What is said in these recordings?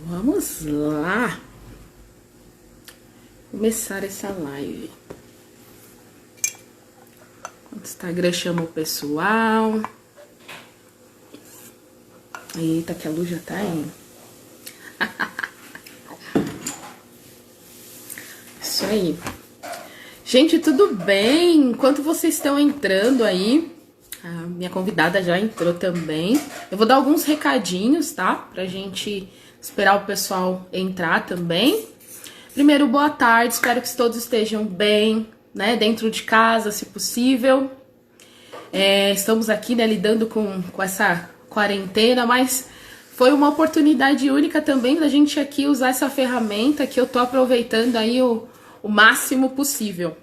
Vamos lá começar essa live. O Instagram chama o pessoal. Eita, que a luz já tá aí. Isso aí. Gente, tudo bem? Enquanto vocês estão entrando aí, a minha convidada já entrou também. Eu vou dar alguns recadinhos, tá? Pra gente esperar o pessoal entrar também. Primeiro, boa tarde. Espero que todos estejam bem, né? Dentro de casa, se possível. Estamos aqui, né, lidando com essa quarentena, mas foi uma oportunidade única também da gente aqui usar essa ferramenta que eu tô aproveitando aí o máximo possível.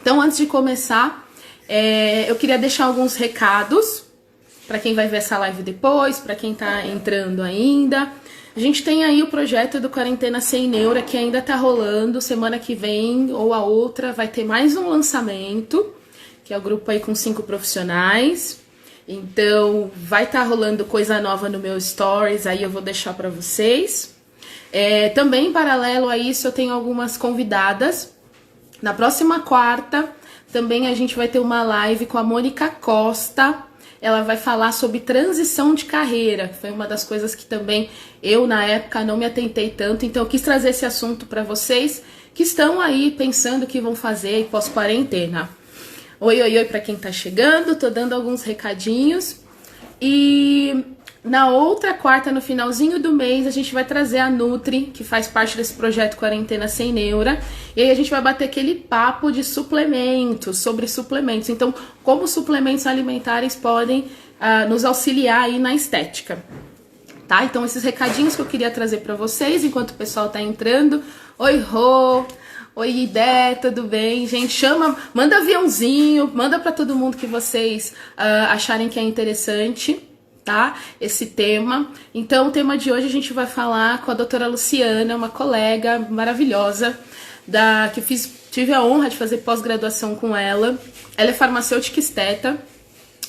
Então, antes de começar, eu queria deixar alguns recados para quem vai ver essa live depois, para quem tá entrando ainda. A gente tem aí o projeto do Quarentena Sem Neura, que ainda tá rolando. Semana que vem ou a outra vai ter mais um lançamento, que é o grupo aí com 5 profissionais. Então, vai estar rolando coisa nova no meu Stories, aí eu vou deixar para vocês. Também, em paralelo a isso, eu tenho algumas convidadas. Na próxima quarta, também a gente vai ter uma live com a Mônica Costa. Ela vai falar sobre transição de carreira, que foi uma das coisas que também eu, na época, não me atentei tanto. Então, eu quis trazer esse assunto para vocês que estão aí pensando o que vão fazer pós-quarentena. Oi, oi, oi para quem tá chegando. Tô dando alguns recadinhos. E na outra quarta, no finalzinho do mês, a gente vai trazer a Nutri, que faz parte desse projeto Quarentena Sem Neura. E aí a gente vai bater aquele papo de suplementos, sobre suplementos. Então, como suplementos alimentares podem nos auxiliar aí na estética. Tá? Então, esses recadinhos que eu queria trazer para vocês, enquanto o pessoal tá entrando. Oi, Rô! Oi, Idé, tudo bem? Gente, chama, manda aviãozinho, manda para todo mundo que vocês acharem que é interessante, tá? Esse tema. Então, o tema de hoje a gente vai falar com a doutora Luciana, uma colega maravilhosa, que tive a honra de fazer pós-graduação com ela. Ela é farmacêutica esteta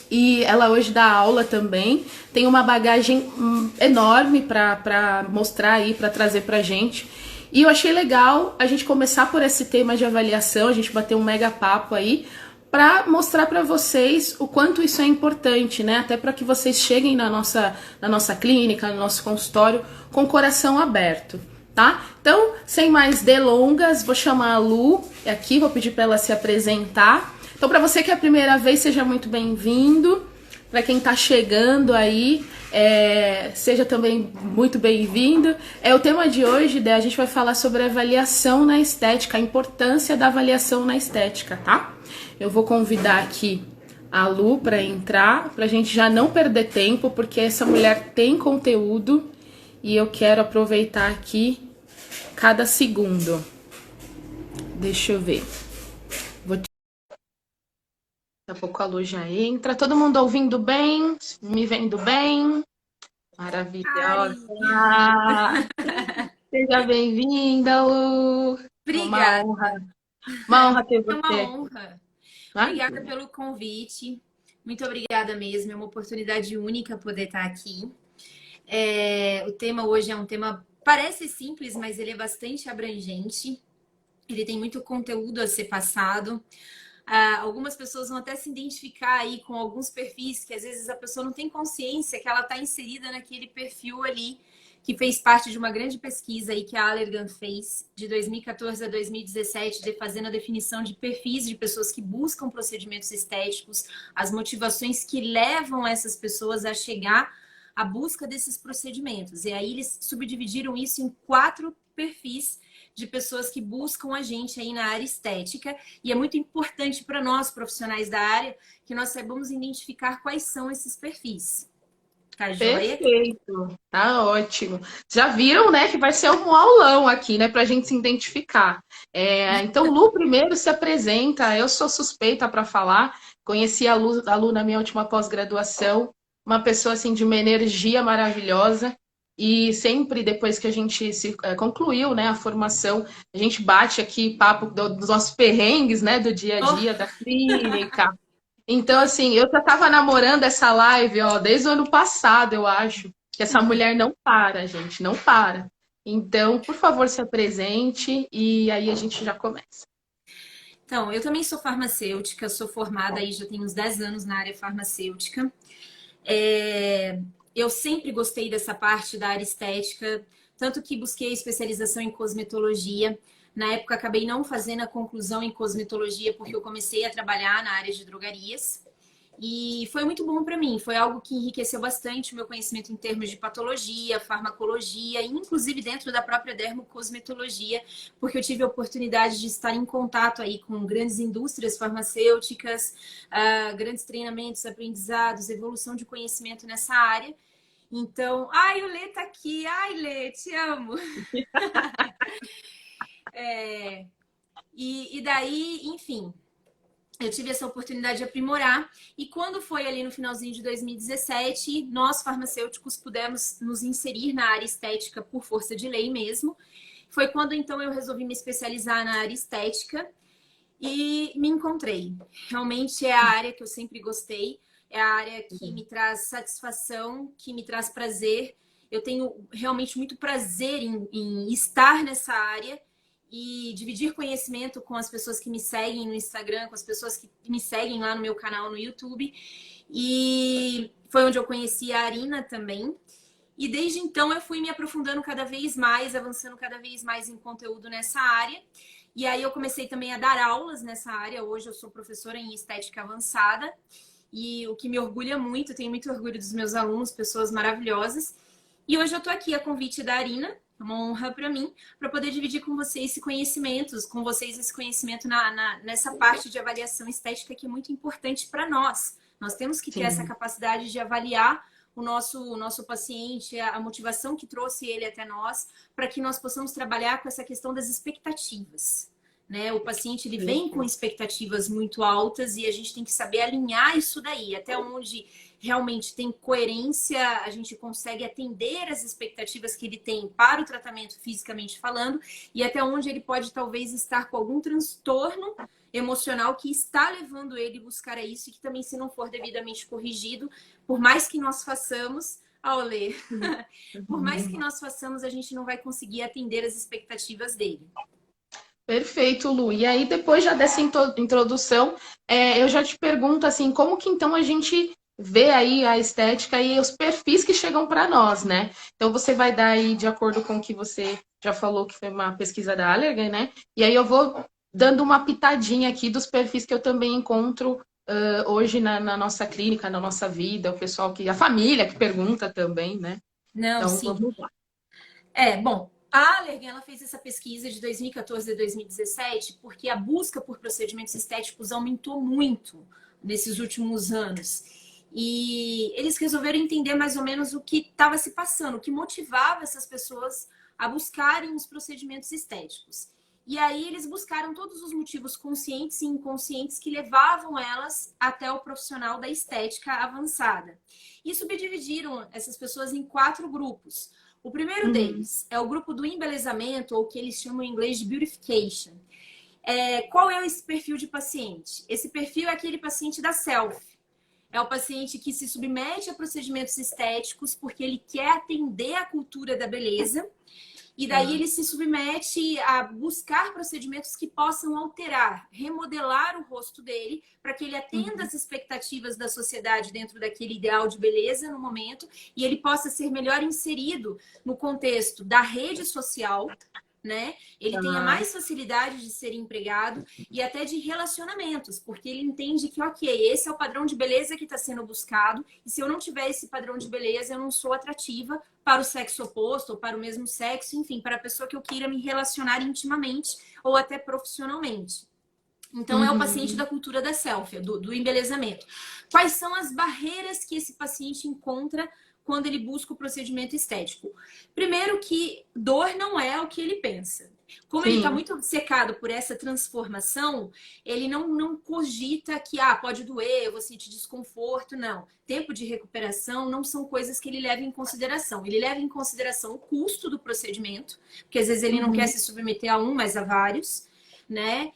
e ela hoje dá aula também. Tem uma bagagem enorme para mostrar aí, para trazer pra gente. E eu achei legal a gente começar por esse tema de avaliação, a gente bater um mega papo aí, para mostrar para vocês o quanto isso é importante, né? Até para que vocês cheguem na nossa clínica, no nosso consultório, com o coração aberto, tá? Então, sem mais delongas, vou chamar a Lu aqui, vou pedir para ela se apresentar. Então, para você que é a primeira vez, seja muito bem-vindo. Para quem está chegando aí, seja também muito bem-vindo. O tema de hoje, a gente vai falar sobre avaliação na estética, a importância da avaliação na estética, tá? Eu vou convidar aqui a Lu para entrar, para a gente já não perder tempo, porque essa mulher tem conteúdo e eu quero aproveitar aqui cada segundo. Deixa eu ver. Daqui a pouco a luz já entra. Todo mundo ouvindo bem? Me vendo bem? Maravilhosa! Seja bem-vinda, Lu! Obrigada. Uma honra ter É uma você. honra. Imagina. Obrigada pelo convite. Muito obrigada mesmo. É uma oportunidade única poder estar aqui. O tema hoje é um tema, parece simples, mas ele é bastante abrangente. Ele tem muito conteúdo a ser passado. Algumas pessoas vão até se identificar aí com alguns perfis que às vezes a pessoa não tem consciência que ela está inserida naquele perfil ali, que fez parte de uma grande pesquisa aí que a Allergan fez de 2014 a 2017, fazendo a definição de perfis de pessoas que buscam procedimentos estéticos, as motivações que levam essas pessoas a chegar à busca desses procedimentos. E aí eles subdividiram isso em 4 perfis de pessoas que buscam a gente aí na área estética, e é muito importante para nós, profissionais da área, que nós saibamos identificar quais são esses perfis. Tá joia? Perfeito, tá ótimo. Já viram, né, que vai ser um aulão aqui, né, pra gente se identificar. Então, Lu, primeiro se apresenta. Eu sou suspeita para falar. Conheci a Lu na minha última pós-graduação, uma pessoa assim de uma energia maravilhosa. E sempre depois que a gente concluiu, né, a formação, a gente bate aqui papo dos nossos perrengues, né, do dia a dia da clínica. Então, assim, eu já tava namorando essa live, ó, desde o ano passado, eu acho. Que essa mulher não para, gente, não para. Então, por favor, se apresente e aí a gente já começa. Então, eu também sou farmacêutica, sou formada aí já tem uns 10 anos na área farmacêutica. É, eu sempre gostei dessa parte da área estética, tanto que busquei especialização em cosmetologia. Na época, acabei não fazendo a conclusão em cosmetologia, porque eu comecei a trabalhar na área de drogarias. E foi muito bom para mim, foi algo que enriqueceu bastante o meu conhecimento em termos de patologia, farmacologia, e inclusive dentro da própria dermocosmetologia, porque eu tive a oportunidade de estar em contato aí com grandes indústrias farmacêuticas, grandes treinamentos, aprendizados, evolução de conhecimento nessa área. Então, ai, o Lê tá aqui, ai, Lê, te amo. E daí, enfim, eu tive essa oportunidade de aprimorar, e quando foi ali no finalzinho de 2017, nós farmacêuticos pudemos nos inserir na área estética por força de lei mesmo. Foi quando então eu resolvi me especializar na área estética e me encontrei. Realmente é a área que eu sempre gostei, é a área que me traz satisfação, que me traz prazer. Eu tenho realmente muito prazer em estar nessa área e dividir conhecimento com as pessoas que me seguem no Instagram, com as pessoas que me seguem lá no meu canal no YouTube. E foi onde eu conheci a Arina também. E desde então eu fui me aprofundando cada vez mais, avançando cada vez mais em conteúdo nessa área. E aí eu comecei também a dar aulas nessa área. Hoje eu sou professora em estética avançada. E o que me orgulha muito, eu tenho muito orgulho dos meus alunos, pessoas maravilhosas. E hoje eu estou aqui a convite da Arina, é uma honra para mim, para poder dividir com vocês esse conhecimento nessa parte de avaliação estética que é muito importante para nós. Nós temos que ter essa Sim. capacidade de avaliar o nosso paciente, a motivação que trouxe ele até nós, para que nós possamos trabalhar com essa questão das expectativas. Né? O paciente ele vem com expectativas muito altas e a gente tem que saber alinhar isso daí, até onde realmente tem coerência, a gente consegue atender as expectativas que ele tem para o tratamento fisicamente falando, e até onde ele pode talvez estar com algum transtorno emocional que está levando ele a buscar isso, e que também, se não for devidamente corrigido, por mais que nós façamos, Aulê, por mais que nós façamos, a gente não vai conseguir atender as expectativas dele. Perfeito, Lu. E aí, depois já dessa introdução, eu já te pergunto assim, como que então a gente vê aí a estética e os perfis que chegam para nós, né? Então você vai dar aí de acordo com o que você já falou que foi uma pesquisa da Allergan, né? E aí eu vou dando uma pitadinha aqui dos perfis que eu também encontro hoje na nossa clínica, na nossa vida, o pessoal a família que pergunta também, né? Não, Então sim. vamos lá. Bom, a Allergan ela fez essa pesquisa de 2014 a 2017 porque a busca por procedimentos estéticos aumentou muito nesses últimos anos. E eles resolveram entender mais ou menos o que estava se passando, o que motivava essas pessoas a buscarem os procedimentos estéticos. E aí eles buscaram todos os motivos conscientes e inconscientes que levavam elas até o profissional da estética avançada. E subdividiram essas pessoas em 4 grupos. O primeiro deles é o grupo do embelezamento, ou o que eles chamam em inglês de beautification. Qual é esse perfil de paciente? Esse perfil é aquele paciente da selfie. É o paciente que se submete a procedimentos estéticos porque ele quer atender a cultura da beleza. E daí ele se submete a buscar procedimentos que possam alterar, remodelar o rosto dele para que ele atenda as expectativas da sociedade dentro daquele ideal de beleza no momento e ele possa ser melhor inserido no contexto da rede social, né? Ele tenha mais facilidade de ser empregado e até de relacionamentos, porque ele entende que, ok, esse é o padrão de beleza que está sendo buscado, e se eu não tiver esse padrão de beleza, eu não sou atrativa para o sexo oposto, ou para o mesmo sexo, enfim, para a pessoa que eu queira me relacionar intimamente ou até profissionalmente. Então, é o paciente da cultura da selfie, do embelezamento. Quais são as barreiras que esse paciente encontra quando ele busca o procedimento estético? Primeiro que dor não é o que ele pensa. Como ele está muito obcecado por essa transformação, ele não cogita que pode doer, eu vou sentir desconforto, não. Tempo de recuperação não são coisas que ele leva em consideração. Ele leva em consideração o custo do procedimento, porque às vezes ele não quer se submeter a um, mas a vários, né?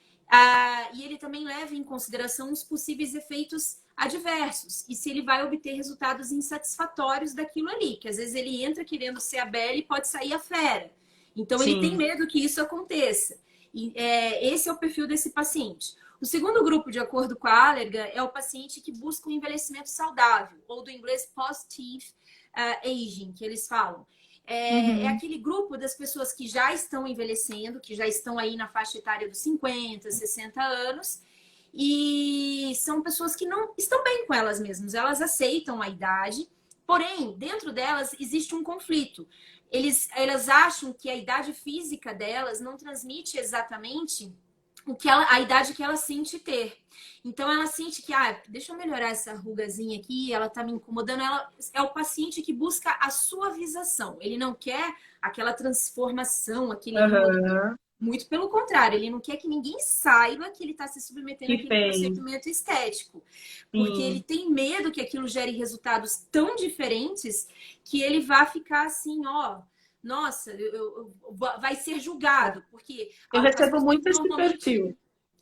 E ele também leva em consideração os possíveis efeitos adversos e se ele vai obter resultados insatisfatórios daquilo ali, que às vezes ele entra querendo ser a Bela e pode sair a fera. Então, ele tem Sim. medo que isso aconteça. E, esse é o perfil desse paciente. O segundo grupo, de acordo com a Allergan, é o paciente que busca um envelhecimento saudável, ou do inglês positive aging, que eles falam. É Uhum. aquele grupo das pessoas que já estão envelhecendo, que já estão aí na faixa etária dos 50, 60 anos, e são pessoas que não estão bem com elas mesmas, elas aceitam a idade, porém, dentro delas existe um conflito. Elas acham que a idade física delas não transmite exatamente a idade que ela sente ter. Então ela sente que, deixa eu melhorar essa rugazinha aqui, ela tá me incomodando. Ela é o paciente que busca a suavização. Ele não quer aquela transformação, aquele remodelamento. Aham. Muito pelo contrário, ele não quer que ninguém saiba que ele está se submetendo Que àquele fez. procedimento estético. Porque ele Sim. tem medo que aquilo gere resultados tão diferentes que ele vai ficar assim, ó, nossa, vai ser julgado. Porque Eu as recebo pessoas muito esse normalmente perfil.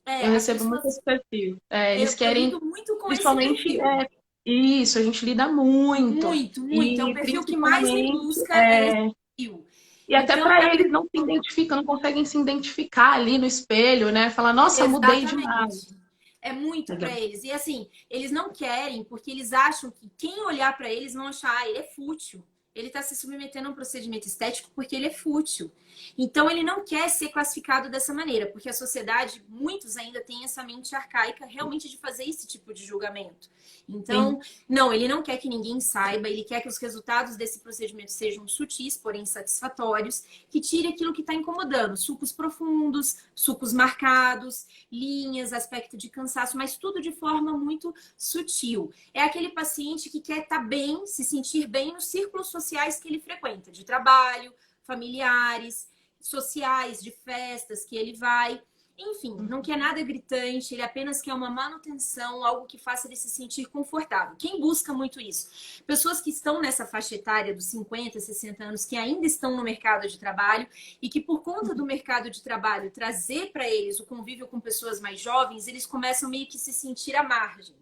Eu as recebo muito pessoas. esse perfil. É, eles Eu querem, lido muito com esse principalmente, perfil. isso, a gente lida muito. Muito, muito. É o E perfil que mais me principalmente, busca é esse perfil. e até Então, para a eles não se pessoa. identificam, não conseguem se identificar ali no espelho, né? Falar, nossa, mudei demais. Exatamente. É muito Legal. para eles. E assim, eles não querem porque eles acham que quem olhar para eles vão achar, ele é fútil. Ele está se submetendo a um procedimento estético porque ele é fútil. Então, ele não quer ser classificado dessa maneira, porque a sociedade, muitos ainda têm essa mente arcaica realmente de fazer esse tipo de julgamento. Sim. Então, não, ele não quer que ninguém saiba, ele quer que os resultados desse procedimento sejam sutis, porém satisfatórios, que tire aquilo que está incomodando, sulcos profundos, sulcos marcados, linhas, aspecto de cansaço, mas tudo de forma muito sutil. É aquele paciente que quer estar bem, se sentir bem nos círculos sociais que ele frequenta, de trabalho, familiares, sociais, de festas que ele vai. Enfim, não quer nada gritante, ele apenas quer uma manutenção, algo que faça ele se sentir confortável. Quem busca muito isso? Pessoas que estão nessa faixa etária dos 50, 60 anos, que ainda estão no mercado de trabalho e que, por conta do mercado de trabalho trazer para eles o convívio com pessoas mais jovens, eles começam meio que se sentir à margem.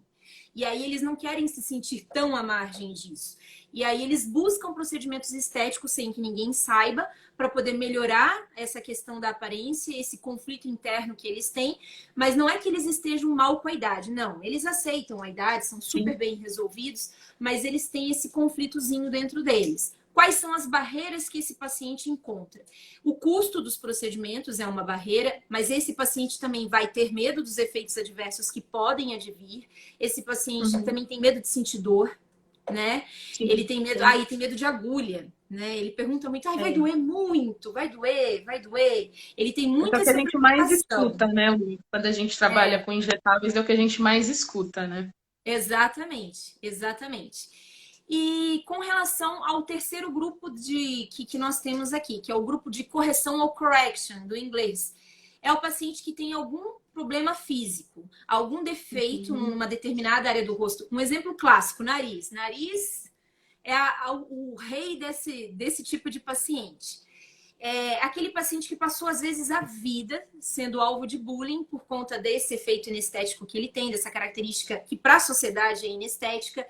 E aí eles não querem se sentir tão à margem disso. E aí eles buscam procedimentos estéticos sem que ninguém saiba, para poder melhorar essa questão da aparência, esse conflito interno que eles têm, mas não é que eles estejam mal com a idade, não. Eles aceitam a idade, são super Sim. bem resolvidos, mas eles têm esse conflitozinho dentro deles. Quais são as barreiras que esse paciente encontra? O custo dos procedimentos é uma barreira, mas esse paciente também vai ter medo dos efeitos adversos que podem advir. Esse paciente Uhum. também tem medo de sentir dor, né? Ele Sim. tem medo, Sim. tem medo de agulha, né? Ele pergunta muito, vai É. doer muito, vai doer, vai doer. Ele tem Esse é muito o que a essa gente mais preocupação. escuta, né, Lu? Quando a gente trabalha com injetáveis, é o que a gente mais escuta, né? Exatamente, exatamente. E com relação ao terceiro grupo que nós temos aqui, que é o grupo de correção ou correction, do inglês, é o paciente que tem algum problema físico, algum defeito Uhum. numa determinada área do rosto. Um exemplo clássico, nariz. Nariz é o rei desse tipo de paciente. É aquele paciente que passou, às vezes, a vida sendo alvo de bullying por conta desse efeito inestético que ele tem, dessa característica que para a sociedade é inestética.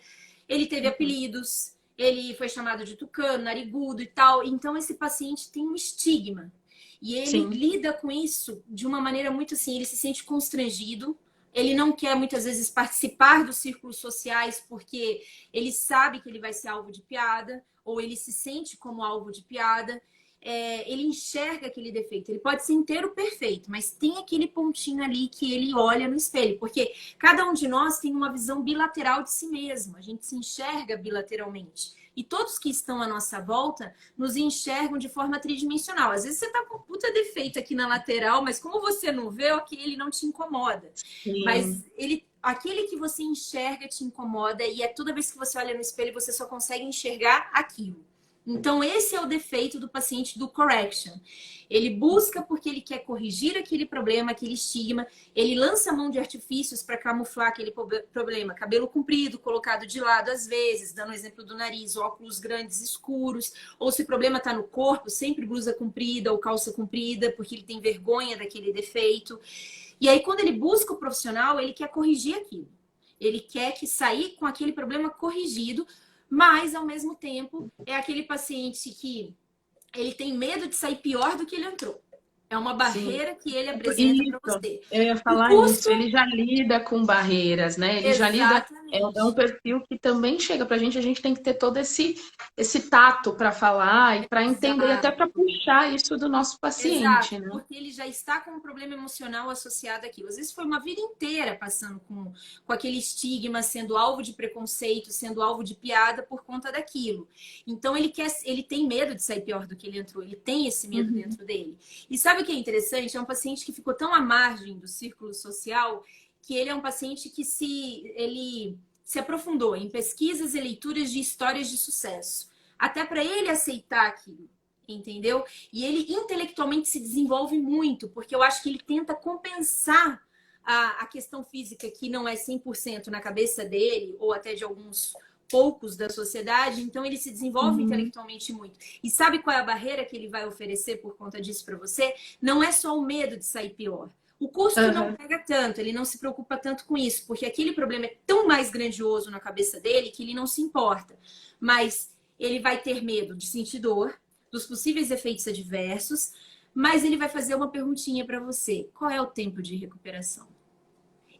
Ele teve Uhum. apelidos, ele foi chamado de tucano, narigudo e tal. Então, esse paciente tem um estigma. E ele Sim. lida com isso de uma maneira muito assim, ele se sente constrangido, ele não quer muitas vezes participar dos círculos sociais porque ele sabe que ele vai ser alvo de piada, ou ele se sente como alvo de piada. Ele enxerga aquele defeito. Ele pode ser inteiro perfeito, mas tem aquele pontinho ali que ele olha no espelho, porque cada um de nós tem uma visão bilateral de si mesmo. A gente se enxerga bilateralmente. E todos que estão à nossa volta nos enxergam de forma tridimensional. Às vezes você tá com um puta defeito aqui na lateral, mas como você não vê, ok, ele não te incomoda. Sim. Mas aquele que você enxerga te incomoda e é toda vez que você olha no espelho você só consegue enxergar aquilo. Então, esse é o defeito do paciente do correction. Ele busca porque ele quer corrigir aquele problema, aquele estigma. Ele lança mão de artifícios para camuflar aquele problema. Cabelo comprido, colocado de lado às vezes, dando o exemplo do nariz, óculos grandes escuros. Ou se o problema está no corpo, sempre blusa comprida ou calça comprida, porque ele tem vergonha daquele defeito. E aí, quando ele busca o profissional, ele quer corrigir aquilo. Ele quer que sair com aquele problema corrigido, mas, ao mesmo tempo, é aquele paciente que ele tem medo de sair pior do que ele entrou. É uma Sim. barreira que ele apresenta para Isso, você. eu ia O falar custo, isso. Ele já lida com barreiras, né? Ele já lida. É um exatamente. perfil que também chega para a gente tem que ter todo esse tato para falar e para entender, e até para Exato. puxar isso do nosso paciente, Exato, né? porque ele já está com um problema emocional associado àquilo. Às vezes foi uma vida inteira passando com aquele estigma, sendo alvo de preconceito, sendo alvo de piada por conta daquilo. Então ele tem medo de sair pior do que ele entrou, ele tem esse medo Uhum. dentro dele. E sabe o que é interessante? É um paciente que ficou tão à margem do círculo social que ele é um paciente que ele se aprofundou em pesquisas e leituras de histórias de sucesso, até para ele aceitar aquilo. Entendeu? E ele intelectualmente se desenvolve muito, porque eu acho que ele tenta compensar a questão física que não é 100% na cabeça dele, ou até de alguns poucos da sociedade, então ele se desenvolve Uhum. intelectualmente muito. E sabe qual é a barreira que ele vai oferecer por conta disso para você? Não é só o medo de sair pior. O custo não Aham. pega tanto, ele não se preocupa tanto com isso, porque aquele problema é tão mais grandioso na cabeça dele que ele não se importa. Mas ele vai ter medo de sentir dor, dos possíveis efeitos adversos, mas ele vai fazer uma perguntinha para você: qual é o tempo de recuperação?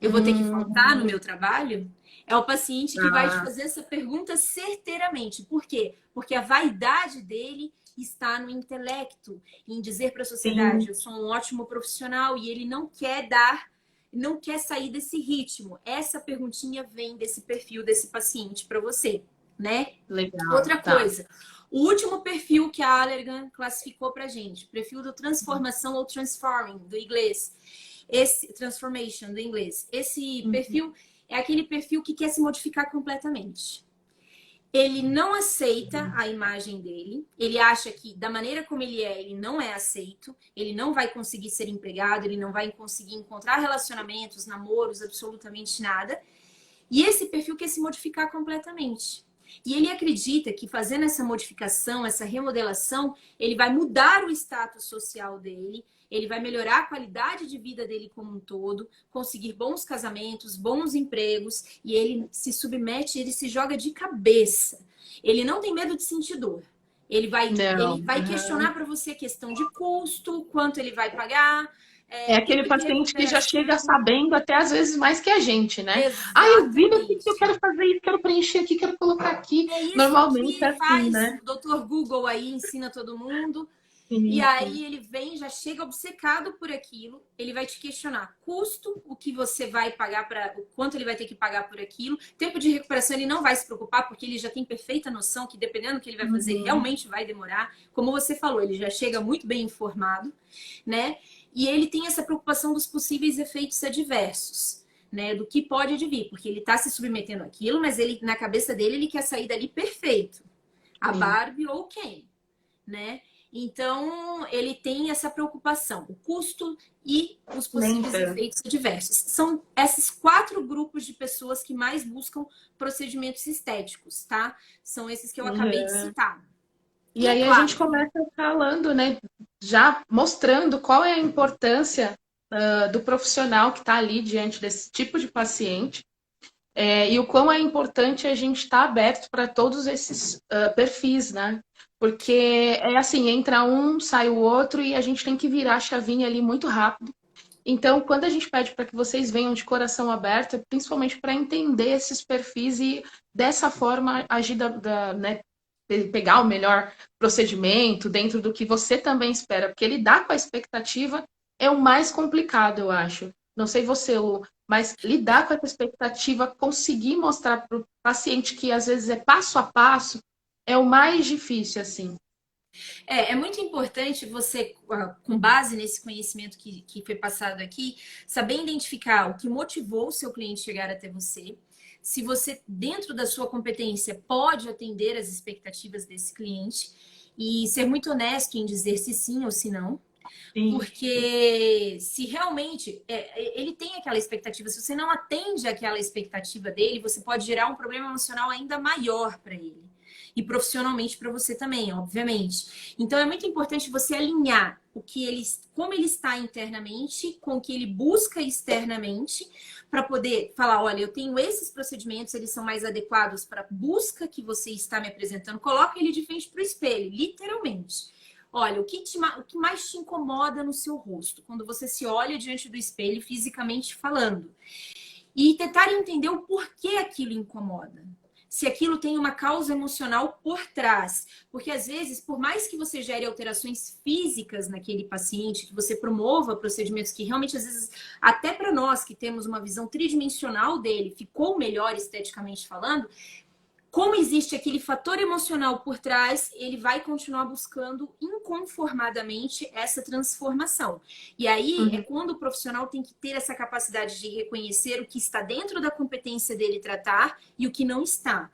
Eu vou ter que faltar no Hum. meu trabalho? É o paciente que vai te Ah, fazer essa pergunta certeiramente. Por quê? Porque a vaidade dele está no intelecto, em dizer para a sociedade: sim, eu sou um ótimo profissional, e ele não quer dar, não quer sair desse ritmo. Essa perguntinha vem desse perfil desse paciente para você, né? legal, Outra tá. coisa, o último perfil que a Allergan classificou para gente, perfil do transformação ou transforming, do inglês. Esse transformation do inglês. Esse Uhum. perfil é aquele perfil que quer se modificar completamente. Ele não aceita a imagem dele, ele acha que da maneira como ele é, ele não é aceito, ele não vai conseguir ser empregado, ele não vai conseguir encontrar relacionamentos, namoros, absolutamente nada. E esse perfil quer se modificar completamente. E ele acredita que fazendo essa modificação, essa remodelação, ele vai mudar o status social dele, ele vai melhorar a qualidade de vida dele como um todo, conseguir bons casamentos, bons empregos, e ele se submete, ele se joga de cabeça. Ele não tem medo de sentir dor. Ele Não, vai aham. questionar para você questão de custo, quanto ele vai pagar, É aquele tempo de paciente que já chega recuperação. sabendo até às vezes mais que a gente, né? Ah, eu vi aqui que eu Exatamente. quero fazer isso, quero preencher aqui, quero colocar aqui. É isso Normalmente é aqui, assim, faz. né? O doutor Google aí ensina todo mundo. E Isso. aí ele vem, já chega obcecado por aquilo. Ele vai te questionar custo, o que você vai pagar para, o quanto ele vai ter que pagar por aquilo. Tempo de recuperação ele não vai se preocupar, porque ele já tem perfeita noção que dependendo do que ele vai fazer, Uhum. realmente vai demorar. Como você falou, ele já chega muito bem informado, né? E ele tem essa preocupação dos possíveis efeitos adversos. Né, do que pode advir, porque ele está se submetendo àquilo, mas ele na cabeça dele ele quer sair dali perfeito, a Sim. Barbie ou quem, né? Então ele tem essa preocupação, o custo e os Nem possíveis tanto. efeitos adversos. São esses 4 grupos de pessoas que mais buscam procedimentos estéticos, tá? São esses que eu acabei de Uhum. citar. E E é aí a gente claro, começa falando, né? Já mostrando qual é a importância do profissional que está ali diante desse tipo de paciente. E o quão é importante a gente estar aberto para todos esses perfis, né? Porque é assim, entra um, sai o outro e a gente tem que virar a chavinha ali muito rápido. Então, quando a gente pede para que vocês venham de coração aberto, é principalmente para entender esses perfis e dessa forma agir né, pegar o melhor procedimento dentro do que você também espera, porque lidar com a expectativa é o mais complicado, eu acho. Não sei você, Lu, mas lidar com essa expectativa, conseguir mostrar para o paciente que às vezes é passo a passo, é o mais difícil, assim. é muito importante você, com base nesse conhecimento que foi passado aqui, saber identificar o que motivou o seu cliente chegar até você. Se você, dentro da sua competência, pode atender as expectativas desse cliente e ser muito honesto em dizer se sim ou se não. Sim. Porque se realmente ele tem aquela expectativa, se você não atende aquela expectativa dele, você pode gerar um problema emocional ainda maior para ele. E profissionalmente para você também, obviamente. Então é muito importante você alinhar o que ele, como ele está internamente com o que ele busca externamente, para poder falar, olha, eu tenho esses procedimentos, eles são mais adequados para a busca que você está me apresentando. Coloca ele de frente para o espelho, literalmente. olha, o que mais te incomoda no seu rosto, quando você se olha diante do espelho, fisicamente falando. E tentar entender o porquê aquilo incomoda. Se aquilo tem uma causa emocional por trás. Porque, às vezes, por mais que você gere alterações físicas naquele paciente, que você promova procedimentos que realmente, às vezes, até para nós que temos uma visão tridimensional dele, ficou melhor esteticamente falando, como existe aquele fator emocional por trás, ele vai continuar buscando inconformadamente essa transformação. E aí é quando o profissional tem que ter essa capacidade de reconhecer o que está dentro da competência dele tratar e o que não está.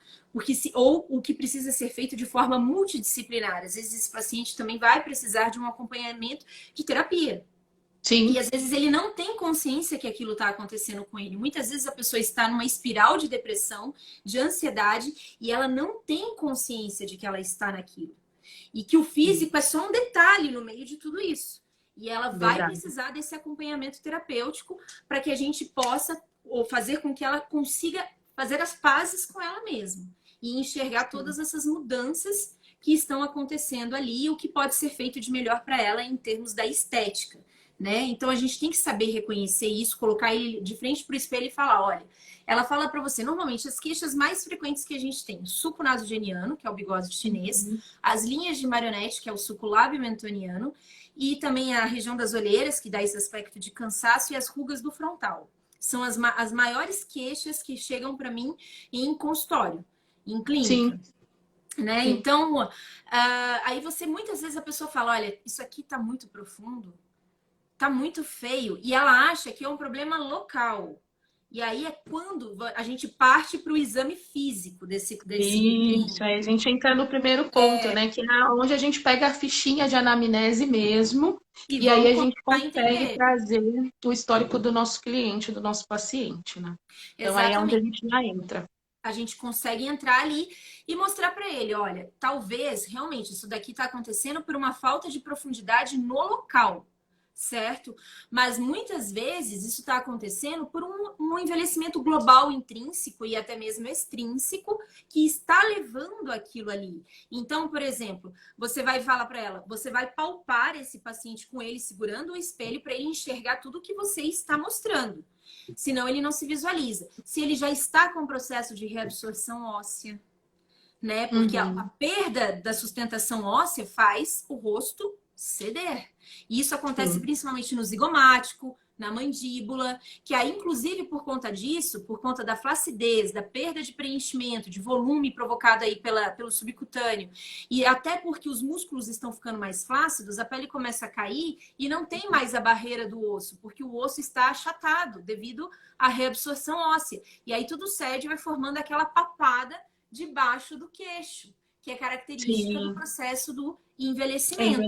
Ou o que precisa ser feito de forma multidisciplinar. Às vezes esse paciente também vai precisar de um acompanhamento de terapia. Sim. E às vezes ele não tem consciência que aquilo está acontecendo com ele. Muitas vezes a pessoa está numa espiral de depressão, de ansiedade, e ela não tem consciência de que ela está naquilo. E que o físico é só um detalhe no meio de tudo isso. E ela vai precisar desse acompanhamento terapêutico para que a gente possa ou fazer com que ela consiga fazer as pazes com ela mesma e enxergar todas essas mudanças que estão acontecendo ali e o que pode ser feito de melhor para ela em termos da estética. Né? Então a gente tem que saber reconhecer isso, colocar ele de frente para o espelho e falar, olha, ela fala para você, normalmente as queixas mais frequentes que a gente tem, o suco nasogeniano, que é o bigode chinês, as linhas de marionete, que é o suco lábio-mentoniano, e também a região das olheiras, que dá esse aspecto de cansaço, e as rugas do frontal. São as maiores queixas que chegam para mim em consultório, em clínica. Sim. Né? Sim. Então, aí você, muitas vezes a pessoa fala, olha, isso aqui está muito profundo, tá muito feio, e ela acha que é um problema local. E aí é quando a gente parte para o exame físico desse Isso, aí a gente entra no primeiro ponto, né? Que é onde a gente pega a fichinha de anamnese mesmo, e aí a gente consegue trazer o histórico do nosso cliente, do nosso paciente, né? Então aí é onde a gente já entra. A gente consegue entrar ali e mostrar para ele, olha, talvez realmente isso daqui está acontecendo por uma falta de profundidade no local. Certo? Mas muitas vezes isso está acontecendo por um envelhecimento global intrínseco e até mesmo extrínseco que está levando aquilo ali. Então, por exemplo, você vai falar para ela, você vai palpar esse paciente com ele segurando o espelho para ele enxergar tudo que você está mostrando. Senão ele não se visualiza. Se ele já está com um processo de reabsorção óssea, né? Porque a perda da sustentação óssea faz o rosto ceder. E isso acontece principalmente no zigomático, na mandíbula, que aí, inclusive, por conta disso, por conta da flacidez, da perda de preenchimento, de volume provocado aí pelo subcutâneo, e até porque os músculos estão ficando mais flácidos, a pele começa a cair e não tem mais a barreira do osso, porque o osso está achatado devido à reabsorção óssea. E aí tudo cede e vai formando aquela papada debaixo do queixo, que é característica do processo do envelhecimento.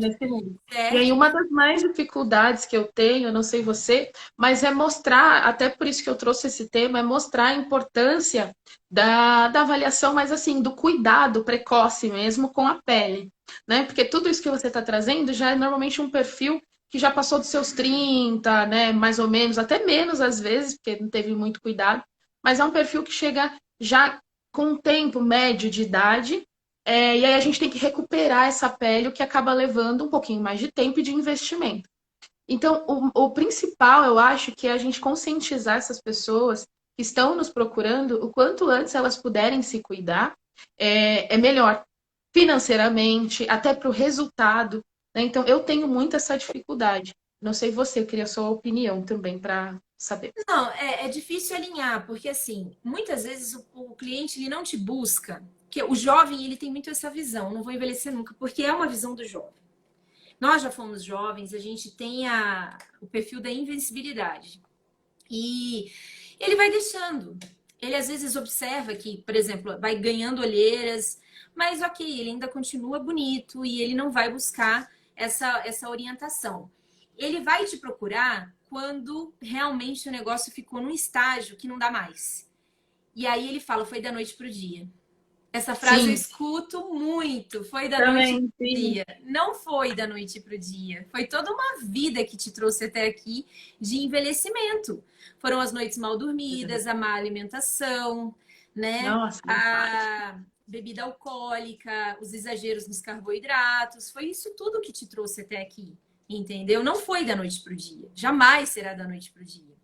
E aí uma das mais dificuldades que eu tenho, eu não sei você, mas é mostrar, até por isso que eu trouxe esse tema, é mostrar a importância da avaliação, mas assim, do cuidado precoce mesmo com a pele, né? Porque tudo isso que você está trazendo já é normalmente um perfil que já passou dos seus 30, né? Mais ou menos, até menos às vezes, porque não teve muito cuidado, mas é um perfil que chega já com um tempo médio de idade. E aí a gente tem que recuperar essa pele, o que acaba levando um pouquinho mais de tempo e de investimento. Então, o principal, eu acho, que é a gente conscientizar essas pessoas que estão nos procurando, o quanto antes elas puderem se cuidar, é melhor. Financeiramente, até para o resultado. Né? Então, eu tenho muito essa dificuldade. Não sei você, eu queria a sua opinião também para saber. Não, é difícil alinhar, porque assim, muitas vezes o cliente ele não te busca. Porque o jovem, ele tem muito essa visão, não vou envelhecer nunca, porque é uma visão do jovem. Nós já fomos jovens, a gente tem o perfil da invencibilidade. E ele vai deixando. Ele às vezes observa que, por exemplo, vai ganhando olheiras, mas ok, ele ainda continua bonito e ele não vai buscar essa orientação. Ele vai te procurar quando realmente o negócio ficou num estágio que não dá mais. E aí ele fala, foi da noite pro dia. Essa frase eu escuto muito. Foi da noite pro dia. Não foi da noite pro dia. Foi toda uma vida que te trouxe até aqui de envelhecimento. Foram as noites mal dormidas, a má alimentação, né? Nossa, bebida alcoólica, os exageros nos carboidratos, foi isso tudo que te trouxe até aqui, entendeu? Não foi da noite para o dia, jamais será da noite para o dia.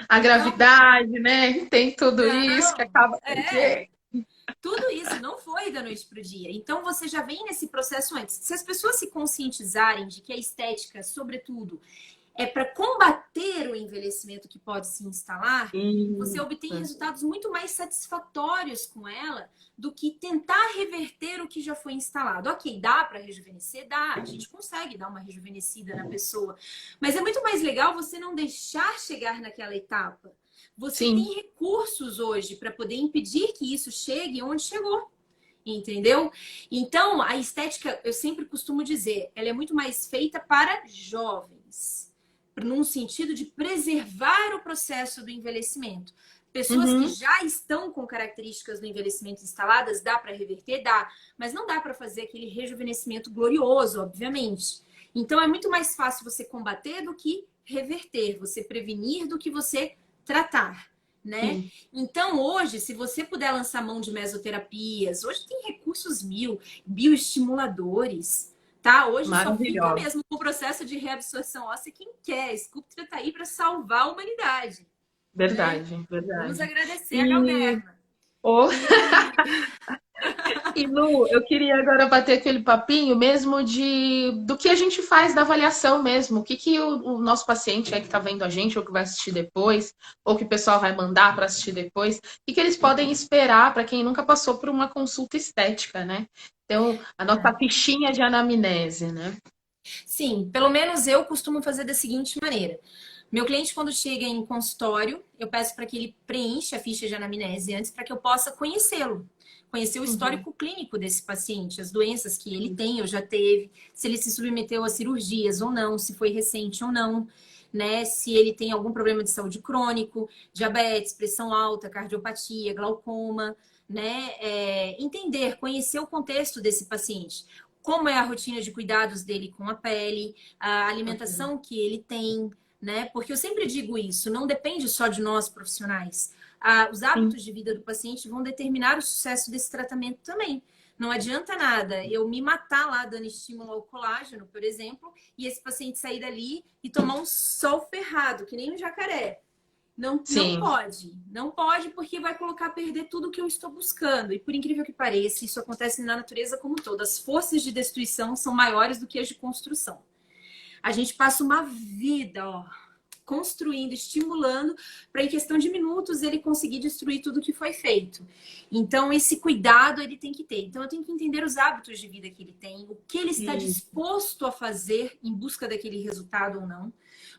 A Então, gravidade, né? Tem tudo isso que não, acaba com a é, gente. tudo isso não foi da noite para o dia. Então você já vem nesse processo antes. Se as pessoas se conscientizarem de que a estética, sobretudo, é para combater o envelhecimento que pode se instalar, você obtém Isso. resultados muito mais satisfatórios com ela do que tentar reverter o que já foi instalado. Ok, dá para rejuvenescer? Dá, a gente consegue dar uma rejuvenescida na pessoa, mas é muito mais legal você não deixar chegar naquela etapa. Você Sim. tem recursos hoje para poder impedir que isso chegue onde chegou. Entendeu? Então, a estética, eu sempre costumo dizer, ela é muito mais feita para jovens, num sentido de preservar o processo do envelhecimento. Pessoas que Uhum. já estão com características do envelhecimento instaladas, dá para reverter? Dá, mas não dá para fazer aquele rejuvenescimento glorioso, obviamente. Então, é muito mais fácil você combater do que reverter, você prevenir do que você tratar. Né? Sim. Então, hoje, se você puder lançar mão de mesoterapias, hoje tem recursos bioestimuladores, tá? Hoje só fica Maravilhosa. mesmo com o processo de reabsorção óssea quem quer. Sculptra tá aí para salvar a humanidade, né? Verdade, Vamos verdade. agradecer a E, Galderma. oh, E e Lu, eu queria agora bater aquele papinho mesmo do que a gente faz da avaliação mesmo. O que, que o nosso paciente é que está vendo a gente, ou que vai assistir depois, ou que o pessoal vai mandar para assistir depois, o que, que eles podem esperar para quem nunca passou por uma consulta estética, né? Então, a nossa fichinha de anamnese, né? sim, pelo menos eu costumo fazer da seguinte maneira. Meu cliente, quando chega em consultório, eu peço para que ele preencha a ficha de anamnese antes para que eu possa conhecê-lo. Conhecer o Uhum. histórico clínico desse paciente, as doenças que ele tem ou já teve, se ele se submeteu a cirurgias ou não, se foi recente ou não, né? Se ele tem algum problema de saúde crônico, diabetes, pressão alta, cardiopatia, glaucoma, né? Entender, conhecer o contexto desse paciente. Como é a rotina de cuidados dele com a pele, a Ok. alimentação que ele tem, né? Porque eu sempre digo isso, não depende só de nós profissionais. Os Sim. hábitos de vida do paciente vão determinar o sucesso desse tratamento também. Não adianta nada eu me matar lá dando estímulo ao colágeno, por exemplo, e esse paciente sair dali e tomar um sol ferrado, que nem um jacaré. Não, não Sim. pode, não pode porque vai colocar a perder tudo que eu estou buscando. E por incrível que pareça, isso acontece na natureza como um todo. As forças de destruição são maiores do que as de construção. A gente passa uma vida, ó, construindo, estimulando, para em questão de minutos ele conseguir destruir tudo que foi feito. Então, esse cuidado ele tem que ter. Então, eu tenho que entender os hábitos de vida que ele tem, o que ele está E- disposto a fazer em busca daquele resultado ou não.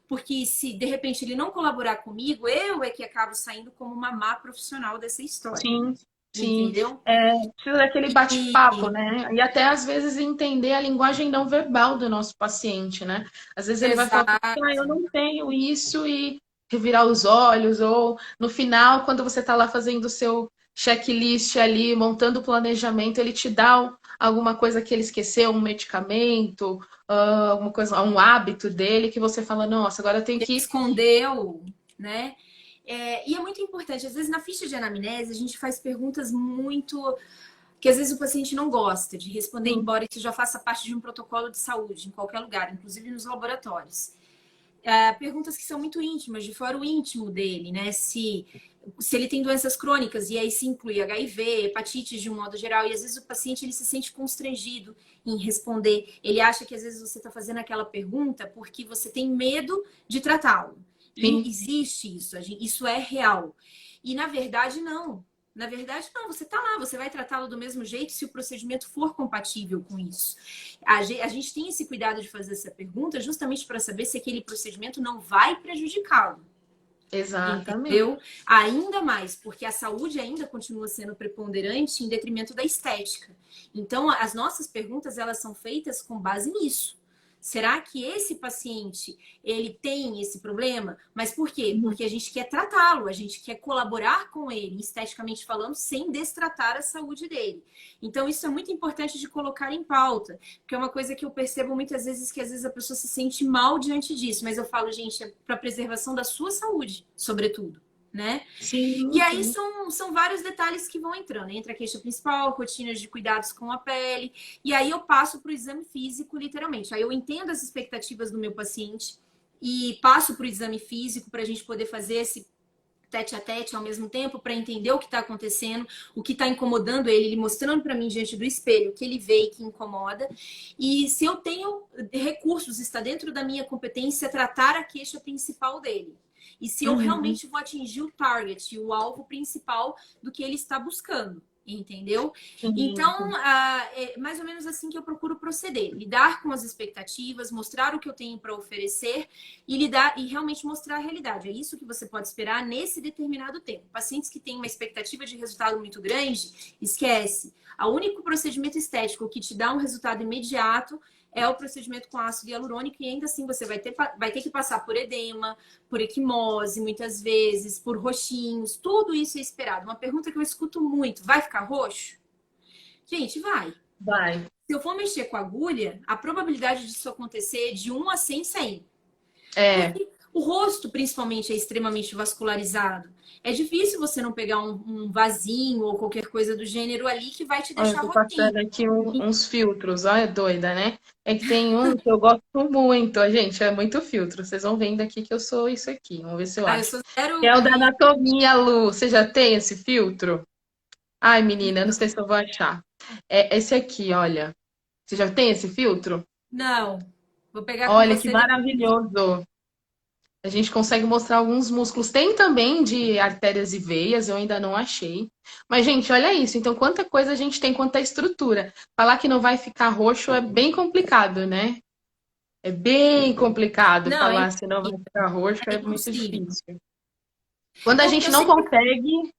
Porque se de repente ele não colaborar comigo, eu é que acabo saindo como uma má profissional dessa história. Sim, sim. Entendeu? É, precisa daquele bate-papo, E né? E até às vezes entender a linguagem não verbal do nosso paciente, né? Às vezes ele vai falar, ah, eu exato. não tenho isso, e revirar os olhos, ou no final, quando você está lá fazendo o seu checklist ali, montando o planejamento, ele te dá alguma coisa que ele esqueceu, um medicamento, alguma coisa, um hábito dele, que você fala, nossa, agora eu tenho que. Escondeu, né? E é muito importante, às vezes na ficha de anamnese a gente faz perguntas muito que às vezes o paciente não gosta de responder, Sim, embora isso já faça parte de um protocolo de saúde em qualquer lugar, inclusive nos laboratórios. Perguntas que são muito íntimas, de fora o íntimo dele, né? Se ele tem doenças crônicas, e aí se inclui HIV, hepatite de um modo geral, e às vezes o paciente ele se sente constrangido em responder. Ele acha que às vezes você está fazendo aquela pergunta porque você tem medo de tratá-lo. E sim, existe isso, isso é real. E na verdade, não. Na verdade, não, você está lá, você vai tratá-lo do mesmo jeito se o procedimento for compatível com isso. A gente tem esse cuidado de fazer essa pergunta justamente para saber se aquele procedimento não vai prejudicá-lo. exatamente. Entendeu? Ainda mais, porque a saúde ainda continua sendo preponderante em detrimento da estética. Então, as nossas perguntas, elas são feitas com base nisso. Será que esse paciente, ele tem esse problema? Mas por quê? Porque a gente quer tratá-lo, a gente quer colaborar com ele, esteticamente falando, sem destratar a saúde dele. Então, isso é muito importante de colocar em pauta, porque é uma coisa que eu percebo muitas vezes, que às vezes a pessoa se sente mal diante disso, mas eu falo, gente, é para preservação da sua saúde, sobretudo. né? Sim, E aí sim. são vários detalhes que vão entrando. Entra a queixa principal, rotinas de cuidados com a pele, e aí eu passo para o exame físico, literalmente. Aí eu entendo as expectativas do meu paciente e passo para o exame físico para a gente poder fazer esse tete a tete ao mesmo tempo para entender o que está acontecendo, o que está incomodando ele, ele mostrando para mim diante do espelho o que ele vê e que incomoda. E se eu tenho recursos, está dentro da minha competência tratar a queixa principal dele. E se eu Uhum. realmente vou atingir o target, o alvo principal do que ele está buscando. Entendeu? Sim, Então, sim. é mais ou menos assim que eu procuro proceder: lidar com as expectativas, mostrar o que eu tenho para oferecer e lidar e realmente mostrar a realidade. É isso que você pode esperar nesse determinado tempo. Pacientes que têm uma expectativa de resultado muito grande, esquece. O único procedimento estético que te dá um resultado imediato é o procedimento com ácido hialurônico, e ainda assim você vai ter que passar por edema, por equimose, muitas vezes, por roxinhos. Tudo isso é esperado. Uma pergunta que eu escuto muito: vai ficar roxo? Gente, vai. Vai. Se eu for mexer com a agulha, a probabilidade disso acontecer é de 1 a 100 100. É, Porque o rosto, principalmente, é extremamente vascularizado. É difícil você não pegar um vasinho ou qualquer coisa do gênero ali que vai te olha, eu deixar tô rotinho. passando aqui uns filtros, olha, doida, né? É que tem um que eu gosto muito, ó, gente, é muito filtro. Vocês vão vendo aqui que eu sou isso aqui. Vamos ver se eu Ah, eu acho. sou Que zero é o da risco. anatomia, Lu. Você já tem esse filtro? Ai, menina, eu não sei se eu vou achar. É esse aqui, olha. Você já tem esse filtro? Não. Vou pegar com Olha que você depois. maravilhoso. A gente consegue mostrar alguns músculos. Tem também de artérias e veias, eu ainda não achei. Mas, gente, olha isso. Então, quanta coisa a gente tem quanto à estrutura. Falar que não vai ficar roxo é bem complicado, né? É bem complicado Não, é falar se não vai impossível. ficar roxo, É é muito impossível. difícil. Quando a Eu gente não sempre. consegue,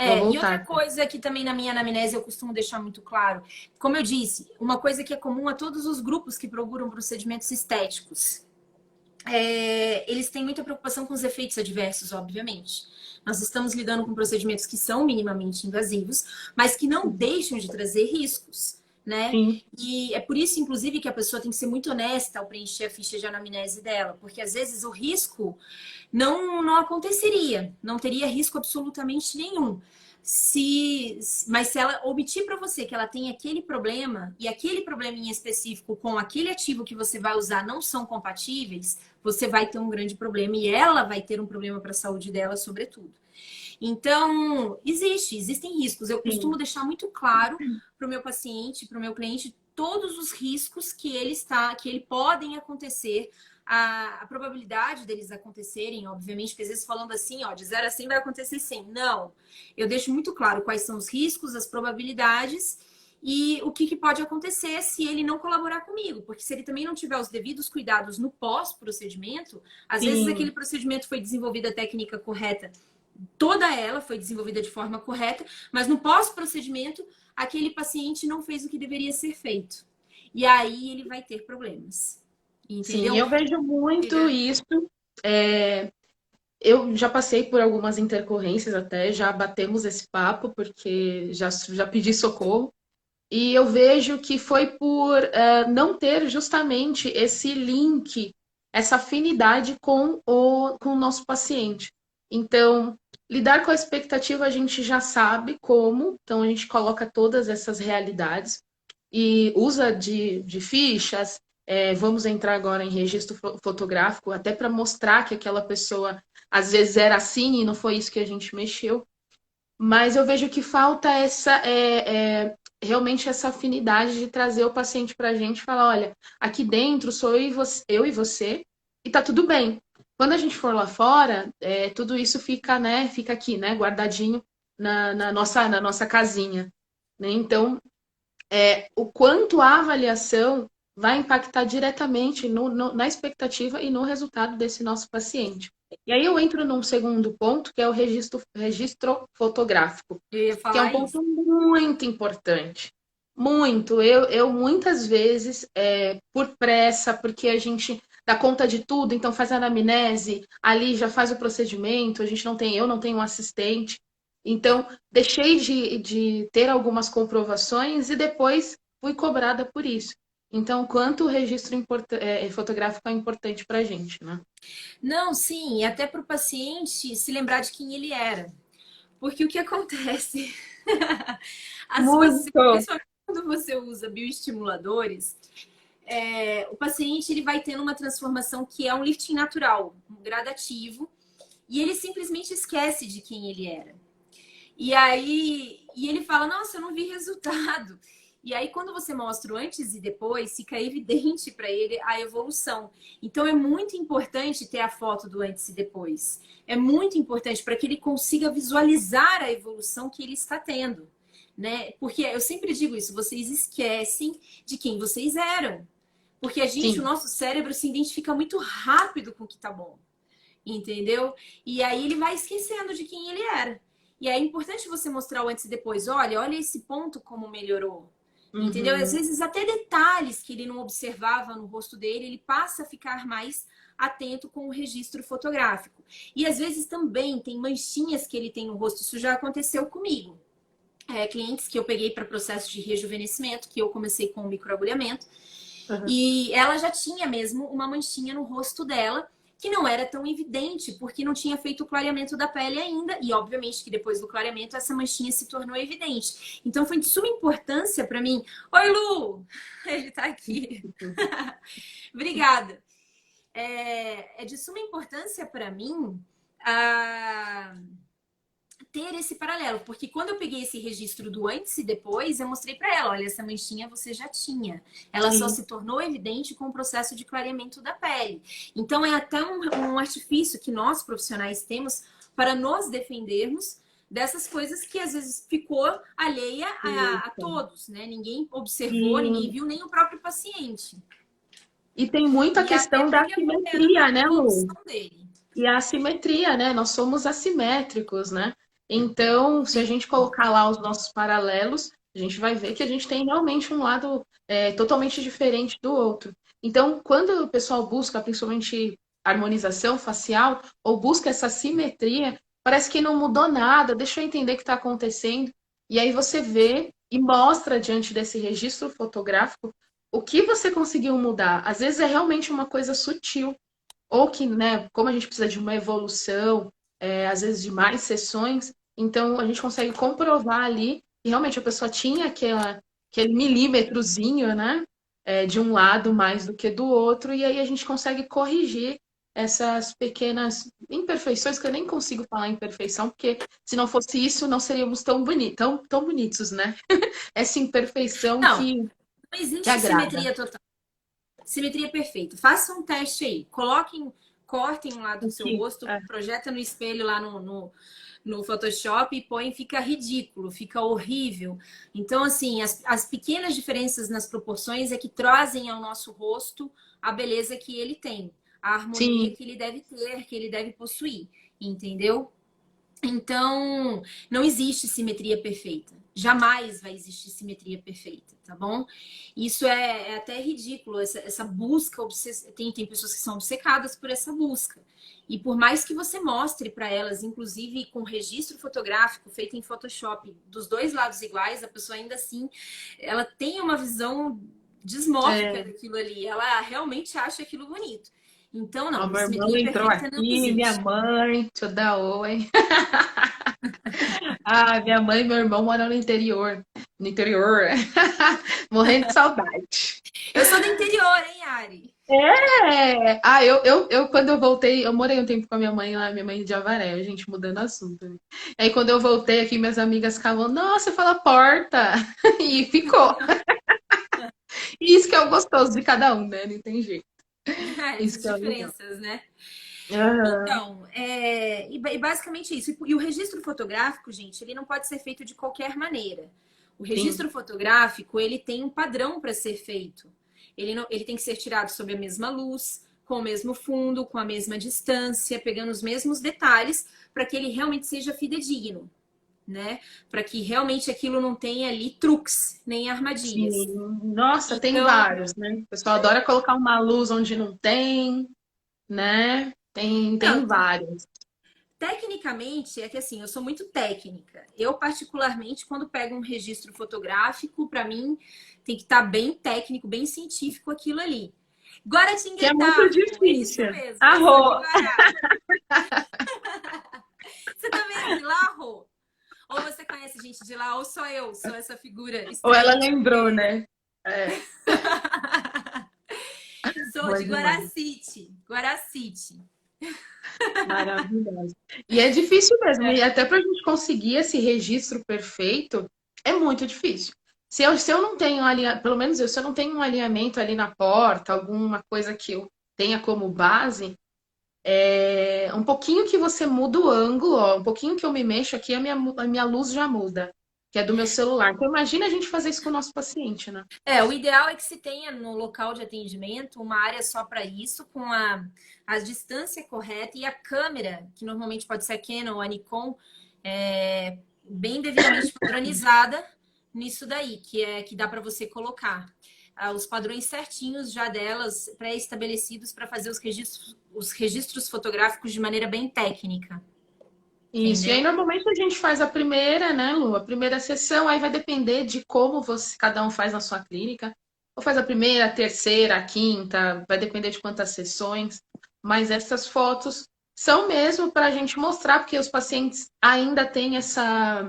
vai E outra voltar. coisa que também na minha anamnese eu costumo deixar muito claro: como eu disse, uma coisa que é comum a todos os grupos que procuram procedimentos estéticos. Eles têm muita preocupação com os efeitos adversos, obviamente. Nós estamos lidando com procedimentos que são minimamente invasivos, mas que não deixam de trazer riscos, né? Sim, E é por isso, inclusive, que a pessoa tem que ser muito honesta ao preencher a ficha de anamnese dela, porque às vezes o risco não aconteceria, não teria risco absolutamente nenhum. Mas se ela omitir para você que ela tem aquele problema e aquele problema em específico com aquele ativo que você vai usar não são compatíveis, você vai ter um grande problema e ela vai ter um problema para a saúde dela, sobretudo. Então, existem riscos. Eu sim. costumo deixar muito claro para o meu paciente, para o meu cliente, todos os riscos que ele podem acontecer, a probabilidade deles acontecerem, obviamente, porque às vezes falando assim, ó, de 0 a 100 vai acontecer 100. Não. Eu deixo muito claro quais são os riscos, as probabilidades e o que pode acontecer se ele não colaborar comigo. Porque se ele também não tiver os devidos cuidados no pós-procedimento, às vezes aquele Sim. procedimento foi desenvolvido a técnica correta, toda ela foi desenvolvida de forma correta, mas no pós-procedimento, aquele paciente não fez o que deveria ser feito. E aí ele vai ter problemas. Sim, Entendeu? eu vejo muito isso. É, eu já passei por algumas intercorrências até, já batemos esse papo, porque já pedi socorro. E eu vejo que foi por não ter justamente esse link, essa afinidade com o nosso paciente. Então, lidar com a expectativa a gente já sabe como, então a gente coloca todas essas realidades e usa de fichas. Vamos entrar agora em registro fotográfico, até para mostrar que aquela pessoa às vezes era assim e não foi isso que a gente mexeu. Mas eu vejo que falta realmente essa afinidade de trazer o paciente para a gente e falar, olha, aqui dentro sou eu e você, e tá tudo bem. Quando a gente for lá fora, tudo isso fica, né, fica aqui, né, guardadinho na nossa casinha. Né? Então, o quanto a avaliação vai impactar diretamente na expectativa e no resultado desse nosso paciente. E aí eu entro num segundo ponto, que é o registro fotográfico, Eu ia que é um falar isso. ponto muito importante. Muito. Eu muitas vezes, por pressa, porque a gente dá conta de tudo, então faz a anamnese, ali já faz o procedimento, eu não tenho um assistente. Então, deixei de ter algumas comprovações e depois fui cobrada por isso. Então, quanto o registro fotográfico é importante para a gente, né? Não, sim, e até para o paciente se lembrar de quem ele era. Porque o que acontece? Muito! Principalmente quando você usa bioestimuladores, o paciente ele vai tendo uma transformação que é um lifting natural, um gradativo, e ele simplesmente esquece de quem ele era. E aí, ele fala, nossa, eu não vi resultado. E aí, quando você mostra o antes e depois, fica evidente para ele a evolução. Então, é muito importante ter a foto do antes e depois. É muito importante para que ele consiga visualizar a evolução que ele está tendo, né? Porque eu sempre digo isso, vocês esquecem de quem vocês eram. Porque a gente, o Sim, nosso cérebro se identifica muito rápido com o que tá bom, entendeu? E aí ele vai esquecendo de quem ele era. E é importante você mostrar o antes e depois. Olha esse ponto como melhorou. Entendeu? Às uhum. vezes até detalhes que ele não observava no rosto dele, ele passa a ficar mais atento com o registro fotográfico. E às vezes também tem manchinhas que ele tem no rosto. Isso já aconteceu comigo. Clientes que eu peguei para processo de rejuvenescimento, que eu comecei com o microagulhamento, Uhum. e ela já tinha mesmo uma manchinha no rosto dela, que não era tão evidente, porque não tinha feito o clareamento da pele ainda, e obviamente que depois do clareamento essa manchinha se tornou evidente. Então foi de suma importância para mim. Oi, Lu! Ele tá aqui. Obrigada. É de suma importância para mim a ter esse paralelo, porque quando eu peguei esse registro do antes e depois, eu mostrei para ela, olha, essa manchinha você já tinha. Ela só Sim. se tornou evidente com o processo de clareamento da pele. Então é até um artifício que nós profissionais temos para nos defendermos dessas coisas que às vezes ficou alheia a Isso. todos, né? Ninguém observou, ninguém E, viu, nem o próprio paciente. e tem muito a E até questão da porque acompanhando assimetria, a né, Lu? evolução dele. E a assimetria, né? Nós somos assimétricos, né? Então, se a Sim. gente colocar lá os nossos paralelos, a gente vai ver que a gente tem realmente um lado totalmente diferente do outro. Então, quando o pessoal busca, principalmente harmonização facial, ou busca essa simetria, parece que não mudou nada, deixa eu entender o que está acontecendo. E aí você vê e mostra diante desse registro fotográfico o que você conseguiu mudar. Às vezes é realmente uma coisa sutil ou que, né, como a gente precisa de uma evolução, às vezes de mais sessões, então a gente consegue comprovar ali que realmente a pessoa tinha aquele milímetrozinho, né, de um lado mais do que do outro, e aí a gente consegue corrigir essas pequenas imperfeições, que eu nem consigo falar imperfeição, porque se não fosse isso, não seríamos tão bonitos, né? Essa imperfeição Não, não que existe agrada. simetria total. Simetria perfeita. Faça um teste aí. Cortem um lado do seu Aqui. rosto, projeta no espelho lá no Photoshop e põe, fica ridículo, fica horrível. Então, assim, as pequenas diferenças nas proporções é que trazem ao nosso rosto a beleza que ele tem, a harmonia Sim, que ele deve ter, que ele deve possuir, entendeu? Então, não existe simetria perfeita. Jamais vai existir simetria perfeita, tá bom? Isso é até ridículo, essa busca. Tem pessoas que são obcecadas por essa busca. E por mais que você mostre para elas, inclusive com registro fotográfico feito em Photoshop, dos dois lados iguais, a pessoa ainda assim, ela tem uma visão dismórfica é, daquilo ali. Ela realmente acha aquilo bonito. Então, ó, não, meu irmão simetria entrou perfeita não aqui, minha existe. mãe, deixa eu dar oi. Ah, minha mãe e meu irmão moram no interior. No interior. Morrendo de saudade. Eu sou do interior, hein, Ari? Quando eu voltei, eu morei um tempo com a minha mãe lá, minha mãe de Avaré, a gente mudando assunto, né? Aí quando eu voltei aqui, minhas amigas ficavam, nossa, fala porta. E ficou. E isso que é o gostoso de cada um, né? Não tem jeito. Isso Essas que é o legal. diferenças, né? Aham, Então, e basicamente isso. E o registro fotográfico, gente, ele não pode ser feito de qualquer maneira. O sim. registro fotográfico, ele tem um padrão para ser feito. Ele tem que ser tirado sob a mesma luz, com o mesmo fundo, com a mesma distância, pegando os mesmos detalhes, para que ele realmente seja fidedigno, né? Para que realmente aquilo não tenha ali truques, nem armadilhas. Sim, nossa, tem Então, vários, né? O pessoal adora colocar uma luz onde não tem, né? Tem não, vários. Tecnicamente, é que assim, eu sou muito técnica. Eu, particularmente, quando pego um registro fotográfico, para mim, tem que estar bem técnico, bem científico aquilo ali. Que é muito Guaratinguetá, Rô, é isso difícil. mesmo, eu sou de Arro! Guará. Você também é de lá, Rô? Ou você conhece gente de lá, ou só eu sou essa figura Ou ela estranha. lembrou, né? É, Sou boa de demais. Guaracite. Guaracite. Maravilhosa. E é difícil mesmo. É. E até para a gente conseguir esse registro perfeito, é muito difícil. Se eu não tenho pelo menos eu, se eu não tenho um alinhamento ali na porta, alguma coisa que eu tenha como base, um pouquinho que você muda o ângulo, ó, um pouquinho que eu me mexo aqui, a minha luz já muda, que é do meu celular. Então imagina a gente fazer isso com o nosso paciente, né? O ideal é que se tenha no local de atendimento uma área só para isso, com a distância correta e a câmera, que normalmente pode ser a Canon ou a Nikon, bem devidamente padronizada nisso daí, que dá para você colocar os padrões certinhos já delas, pré-estabelecidos para fazer os registros fotográficos de maneira bem técnica. Isso, e aí Entendeu? normalmente a gente faz a primeira, né, Lu? A primeira sessão, aí vai depender de como cada um faz na sua clínica. Ou faz a primeira, a terceira, a quinta, vai depender de quantas sessões. Mas essas fotos são mesmo para a gente mostrar, porque os pacientes ainda têm essa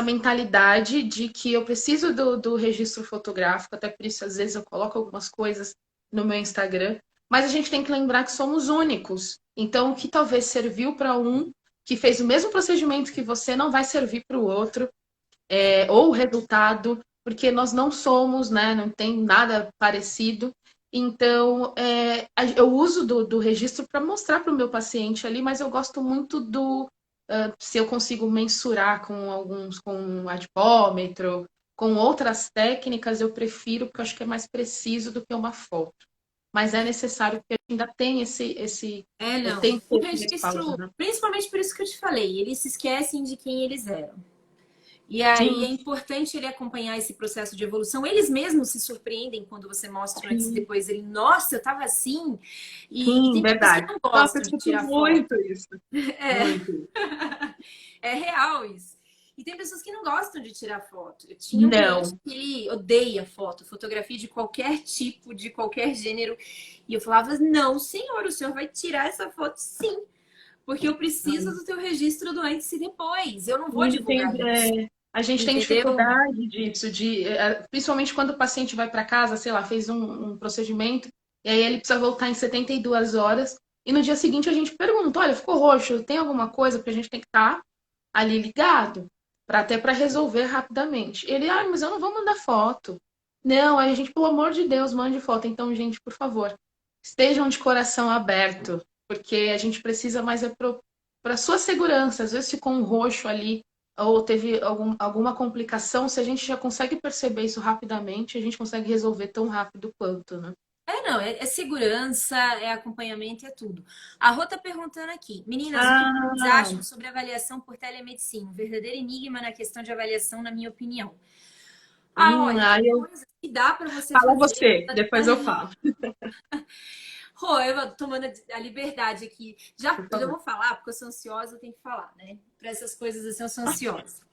mentalidade de que eu preciso do registro fotográfico, até por isso às vezes eu coloco algumas coisas no meu Instagram, mas a gente tem que lembrar que somos únicos. Então, o que talvez serviu para um, que fez o mesmo procedimento que você, não vai servir para o outro, ou o resultado, porque nós não somos, né? Não tem nada parecido. Então, eu uso do registro para mostrar para o meu paciente ali, mas eu gosto muito se eu consigo mensurar com um adipômetro, com outras técnicas, eu prefiro, porque eu acho que é mais preciso do que uma foto. Mas é necessário, porque ainda tem esse Não. O tempo de pausa, registro, né? principalmente por isso que eu te falei, eles se esquecem de quem eles eram. E aí é Sim, importante ele acompanhar esse processo de evolução. Eles mesmos se surpreendem quando você mostra um antes e sim, depois. Ele, nossa, eu tava assim. E sim, tem pessoas que verdade. não Nossa, eu gostam de escuto tirar foto. muito isso. Muito. É real isso. E tem pessoas que não gostam de tirar foto. Eu tinha um cliente Não. que ele odeia foto, fotografia de qualquer tipo, de qualquer gênero. E eu falava, não, senhor, o senhor vai tirar essa foto sim. Porque eu preciso do teu registro do antes e depois. Eu não vou E divulgar isso. a gente tem Entendeu? dificuldade disso, principalmente quando o paciente vai para casa, sei lá, fez um procedimento, e aí ele precisa voltar em 72 horas, e no dia seguinte a gente pergunta, olha, ficou roxo, tem alguma coisa? Porque a gente tem que estar ali ligado, até para resolver rapidamente. Ele, mas eu não vou mandar foto. Não, aí a gente, pelo amor de Deus, mande foto. Então, gente, por favor, estejam de coração aberto, porque a gente precisa mais para sua segurança. Às vezes ficou um roxo ali, ou teve alguma complicação, se a gente já consegue perceber isso rapidamente, a gente consegue resolver tão rápido quanto, né? Não, é segurança, é acompanhamento, é tudo. A Rô tá perguntando aqui, meninas, o que vocês Ah, acham sobre avaliação por telemedicina? Um verdadeiro enigma na questão de avaliação, na minha opinião. Olha, tem eu... coisas que dá para você Fala fazer. você, depois eu falo, Rô, eu tô tomando a liberdade aqui. Já, por eu favor. vou falar, porque eu sou ansiosa, eu tenho que falar, né? Para essas coisas assim, eu sou ansiosa.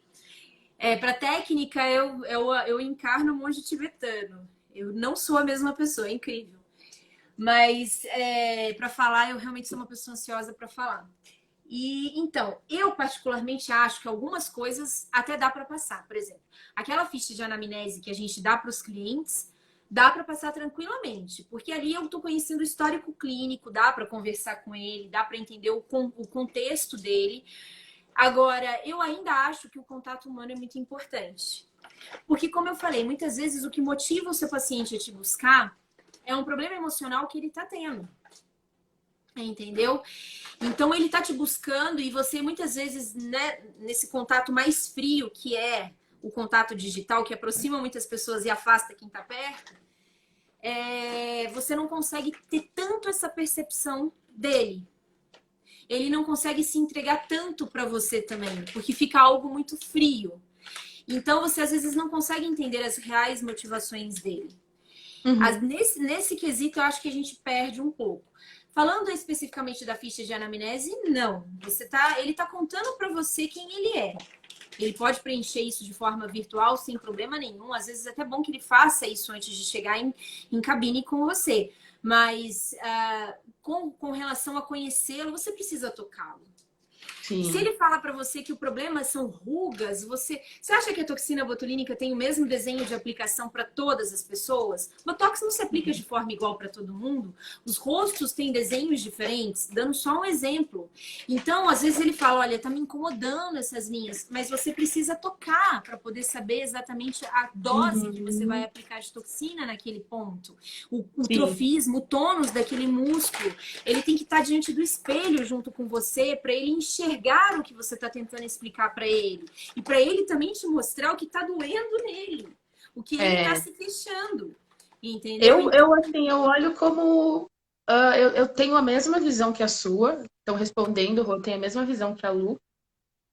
Para técnica, eu encarno um monge tibetano. Eu não sou a mesma pessoa, é incrível. Mas para falar, eu realmente sou uma pessoa ansiosa para falar. E então, eu particularmente acho que algumas coisas até dá para passar. Por exemplo, aquela ficha de anamnese que a gente dá para os clientes, dá para passar tranquilamente, porque ali eu estou conhecendo o histórico clínico, dá para conversar com ele, dá para entender o contexto dele. Agora, eu ainda acho que o contato humano é muito importante. Porque, como eu falei, muitas vezes o que motiva o seu paciente a te buscar é um problema emocional que ele está tendo. Entendeu? Então ele tá te buscando e você muitas vezes, né, nesse contato mais frio que é o contato digital, que aproxima muitas pessoas e afasta quem tá perto, você não consegue ter tanto essa percepção dele. Ele não consegue se entregar tanto para você também, porque fica algo muito frio. Então você às vezes não consegue entender as reais motivações dele. Uhum. Nesse quesito eu acho que a gente perde um pouco. Falando especificamente da ficha de anamnese, não. Ele tá contando para você quem ele é. Ele pode preencher isso de forma virtual sem problema nenhum. Às vezes é até bom que ele faça isso antes de chegar em cabine com você. Mas com relação a conhecê-lo, você precisa tocá-lo. Sim. Se ele fala para você que o problema são rugas, você acha que a toxina botulínica tem o mesmo desenho de aplicação para todas as pessoas? Botox não se aplica de forma igual para todo mundo. Os rostos têm desenhos diferentes, dando só um exemplo. Então, às vezes ele fala, olha, tá me incomodando essas linhas, mas você precisa tocar para poder saber exatamente a dose que você vai aplicar de toxina naquele ponto. O trofismo, o tônus daquele músculo, ele tem que estar diante do espelho junto com você para ele enxergar o que você está tentando explicar para ele. E para ele também te mostrar o que está doendo nele. O que ele está se queixando. Entendeu? Eu olho como... eu tenho a mesma visão que a sua. Então, respondendo, eu tenho a mesma visão que a Lu.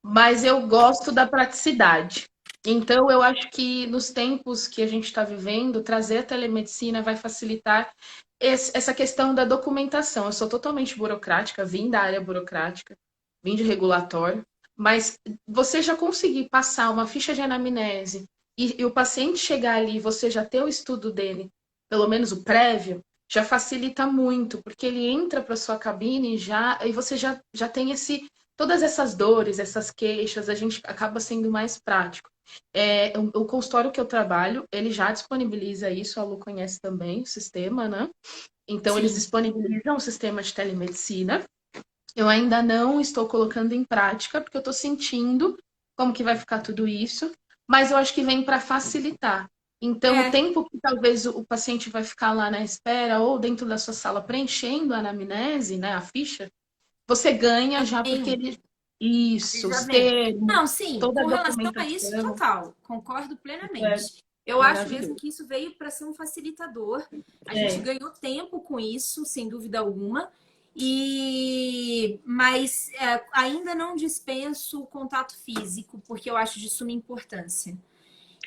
Mas eu gosto da praticidade. Então, eu acho que nos tempos que a gente está vivendo, trazer a telemedicina vai facilitar essa questão da documentação. Eu sou totalmente burocrática, vim da área burocrática. Vim de regulatório, mas você já conseguir passar uma ficha de anamnese e o paciente chegar ali e você já ter o estudo dele, pelo menos o prévio, já facilita muito, porque ele entra para sua cabine e você já tem todas essas dores, essas queixas, a gente acaba sendo mais prático. O consultório que eu trabalho, ele já disponibiliza isso, a Lu conhece também o sistema, né? Então, eles disponibilizam o sistema de telemedicina. Eu ainda não estou colocando em prática, porque eu estou sentindo como que vai ficar tudo isso, mas eu acho que vem para facilitar. Então, o tempo que talvez o paciente vai ficar lá na espera ou dentro da sua sala preenchendo a anamnese, né, a ficha, você ganha já porque ele... Isso, os termos, não, sim, toda com a relação a isso, documentação. total, concordo plenamente. Eu acho mesmo que isso veio para ser um facilitador. A gente ganhou tempo com isso, sem dúvida alguma. Mas ainda não dispenso o contato físico, porque eu acho de suma importância.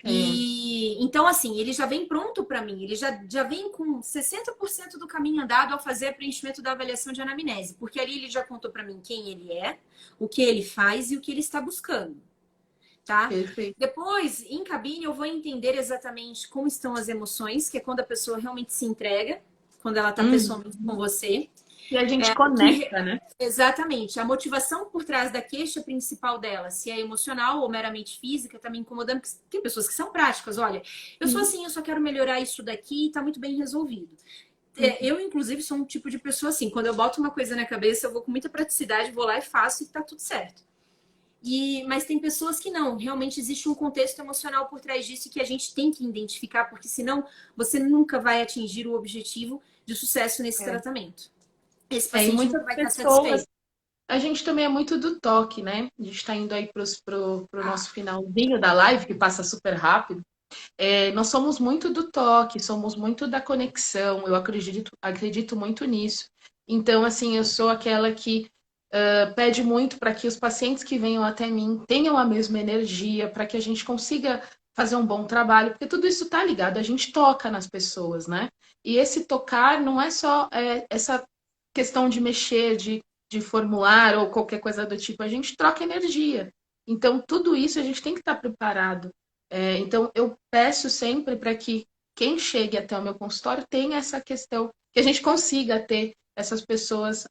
Então, assim, ele já vem pronto para mim, ele já vem com 60% do caminho andado ao fazer preenchimento da avaliação de anamnese, porque ali ele já contou para mim quem ele é, o que ele faz e o que ele está buscando. Tá? Perfeito. Depois, em cabine, eu vou entender exatamente como estão as emoções, que é quando a pessoa realmente se entrega, quando ela está pessoalmente com você. E a gente conecta, né? Exatamente. A motivação por trás da queixa principal dela, se é emocional ou meramente física, tá me incomodando. Tem pessoas que são práticas. Olha, eu sou assim, eu só quero melhorar isso daqui e tá muito bem resolvido. Eu, inclusive, sou um tipo de pessoa assim. Quando eu boto uma coisa na cabeça, eu vou com muita praticidade, vou lá e faço e tá tudo certo. Mas tem pessoas que não. Realmente existe um contexto emocional por trás disso que a gente tem que identificar, porque senão você nunca vai atingir o objetivo de sucesso nesse tratamento. Esse paciente muitas vai estar pessoas, satisfeito. a gente também é muito do toque, né? A gente está indo aí pro nosso finalzinho da live, que passa super rápido. Nós somos muito do toque, somos muito da conexão, eu acredito muito nisso. Então, assim, eu sou aquela que pede muito para que os pacientes que venham até mim tenham a mesma energia, para que a gente consiga fazer um bom trabalho, porque tudo isso está ligado, a gente toca nas pessoas, né? E esse tocar não é só essa questão de mexer, de formular ou qualquer coisa do tipo, a gente troca energia. Então, tudo isso a gente tem que estar preparado. Então, eu peço sempre para que quem chegue até o meu consultório tenha essa questão, que a gente consiga ter essas pessoas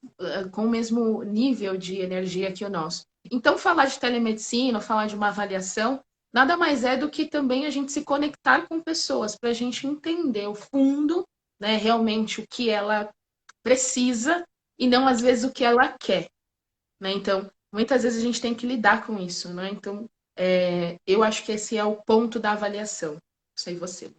com o mesmo nível de energia que o nosso. Então, falar de telemedicina, falar de uma avaliação, nada mais é do que também a gente se conectar com pessoas, para a gente entender o fundo, né, realmente o que ela precisa e não, às vezes, o que ela quer. Né? Então, muitas vezes a gente tem que lidar com isso. Né? Então, eu acho que esse é o ponto da avaliação. Não sei você.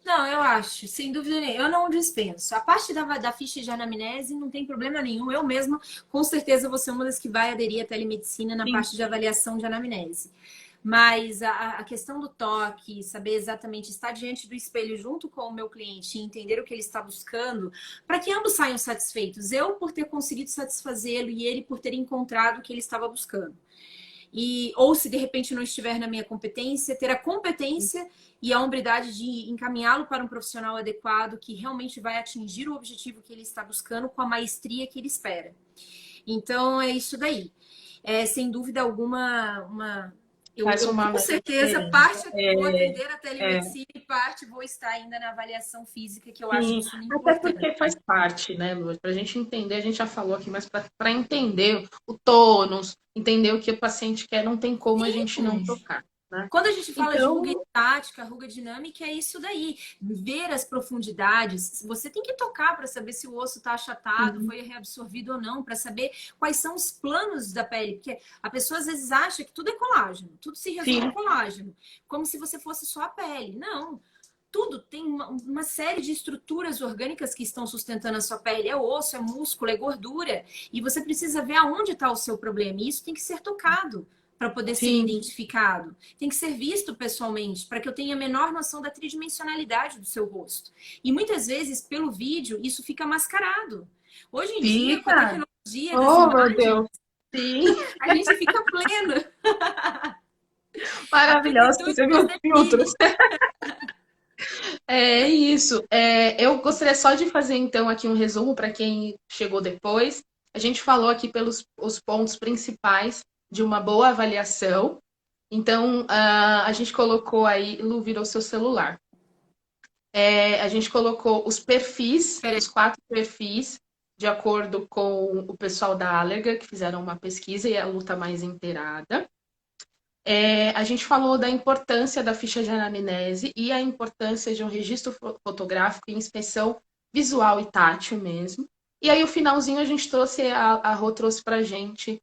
Não, eu acho, sem dúvida nenhuma. Eu não dispenso. A parte da ficha de anamnese não tem problema nenhum. Eu mesma, com certeza, vou ser uma das que vai aderir à telemedicina na parte de avaliação de anamnese. Mas a questão do toque, saber exatamente estar diante do espelho junto com o meu cliente e entender o que ele está buscando, para que ambos saiam satisfeitos. Eu por ter conseguido satisfazê-lo e ele por ter encontrado o que ele estava buscando. ou se de repente não estiver na minha competência, ter a competência e a hombridade de encaminhá-lo para um profissional adequado que realmente vai atingir o objetivo que ele está buscando com a maestria que ele espera. Então, é isso daí. Sem dúvida alguma, eu com certeza parte vou atender a telemedicina e parte vou estar ainda na avaliação física, que eu acho isso muito até importante. porque faz parte, né, Lu? Para a gente entender, a gente já falou aqui, mas para entender o tônus, entender o que o paciente quer, não tem como a gente não tocar. Né? Quando a gente fala de ruga estática, ruga dinâmica, é isso daí. Ver as profundidades. Você tem que tocar para saber se o osso está achatado, foi reabsorvido ou não, para saber quais são os planos da pele. Porque a pessoa às vezes acha que tudo é colágeno, tudo se resume a colágeno, como se você fosse só a pele. Não. Tudo tem uma série de estruturas orgânicas que estão sustentando a sua pele. É osso, é músculo, é gordura. E você precisa ver aonde está o seu problema. E isso tem que ser tocado para poder ser identificado. Tem que ser visto pessoalmente, para que eu tenha a menor noção da tridimensionalidade do seu rosto. E muitas vezes, pelo vídeo, isso fica mascarado. Hoje em dia, com a tecnologia das imagens, a gente fica pleno. Maravilhoso, você viu os filtros. É isso. Eu gostaria só de fazer, então, aqui um resumo para quem chegou depois. A gente falou aqui pelos os pontos principais de uma boa avaliação. Então, a gente colocou aí, Lu, virou seu celular. A gente colocou os perfis, os 4 perfis, de acordo com o pessoal da Allergan, que fizeram uma pesquisa e a Lu tá mais inteirada. A gente falou da importância da ficha de anamnese e a importância de um registro fotográfico e inspeção visual e tátil mesmo. E aí, o finalzinho, a gente trouxe, a Rô trouxe pra gente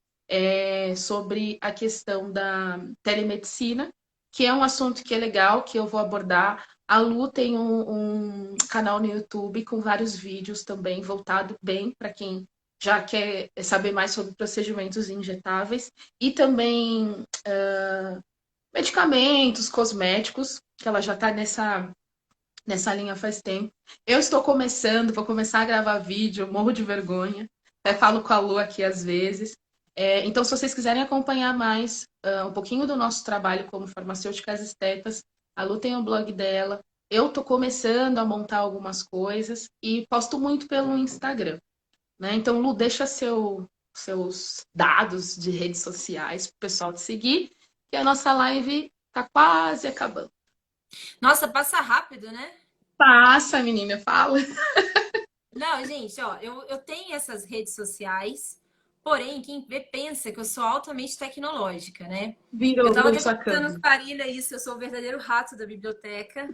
sobre a questão da telemedicina, que é um assunto que é legal, que eu vou abordar. A Lu tem um canal no YouTube com vários vídeos também, voltado bem para quem já quer saber mais sobre procedimentos injetáveis e também medicamentos, cosméticos, que ela já está nessa linha faz tempo. Eu estou começando, vou começar a gravar vídeo, morro de vergonha, até falo com a Lu aqui às vezes. Então, se vocês quiserem acompanhar mais um pouquinho do nosso trabalho como farmacêuticas estetas, a Lu tem o blog dela. Eu estou começando a montar algumas coisas e posto muito pelo Instagram. Né? Então, Lu, deixa seus dados de redes sociais para o pessoal te seguir, que a nossa live está quase acabando. Nossa, passa rápido, né? Passa, menina, fala. Não, gente, ó, eu tenho essas redes sociais, porém, quem vê pensa que eu sou altamente tecnológica, né? Eu tava até contando com a Karina isso, eu sou o verdadeiro rato da biblioteca,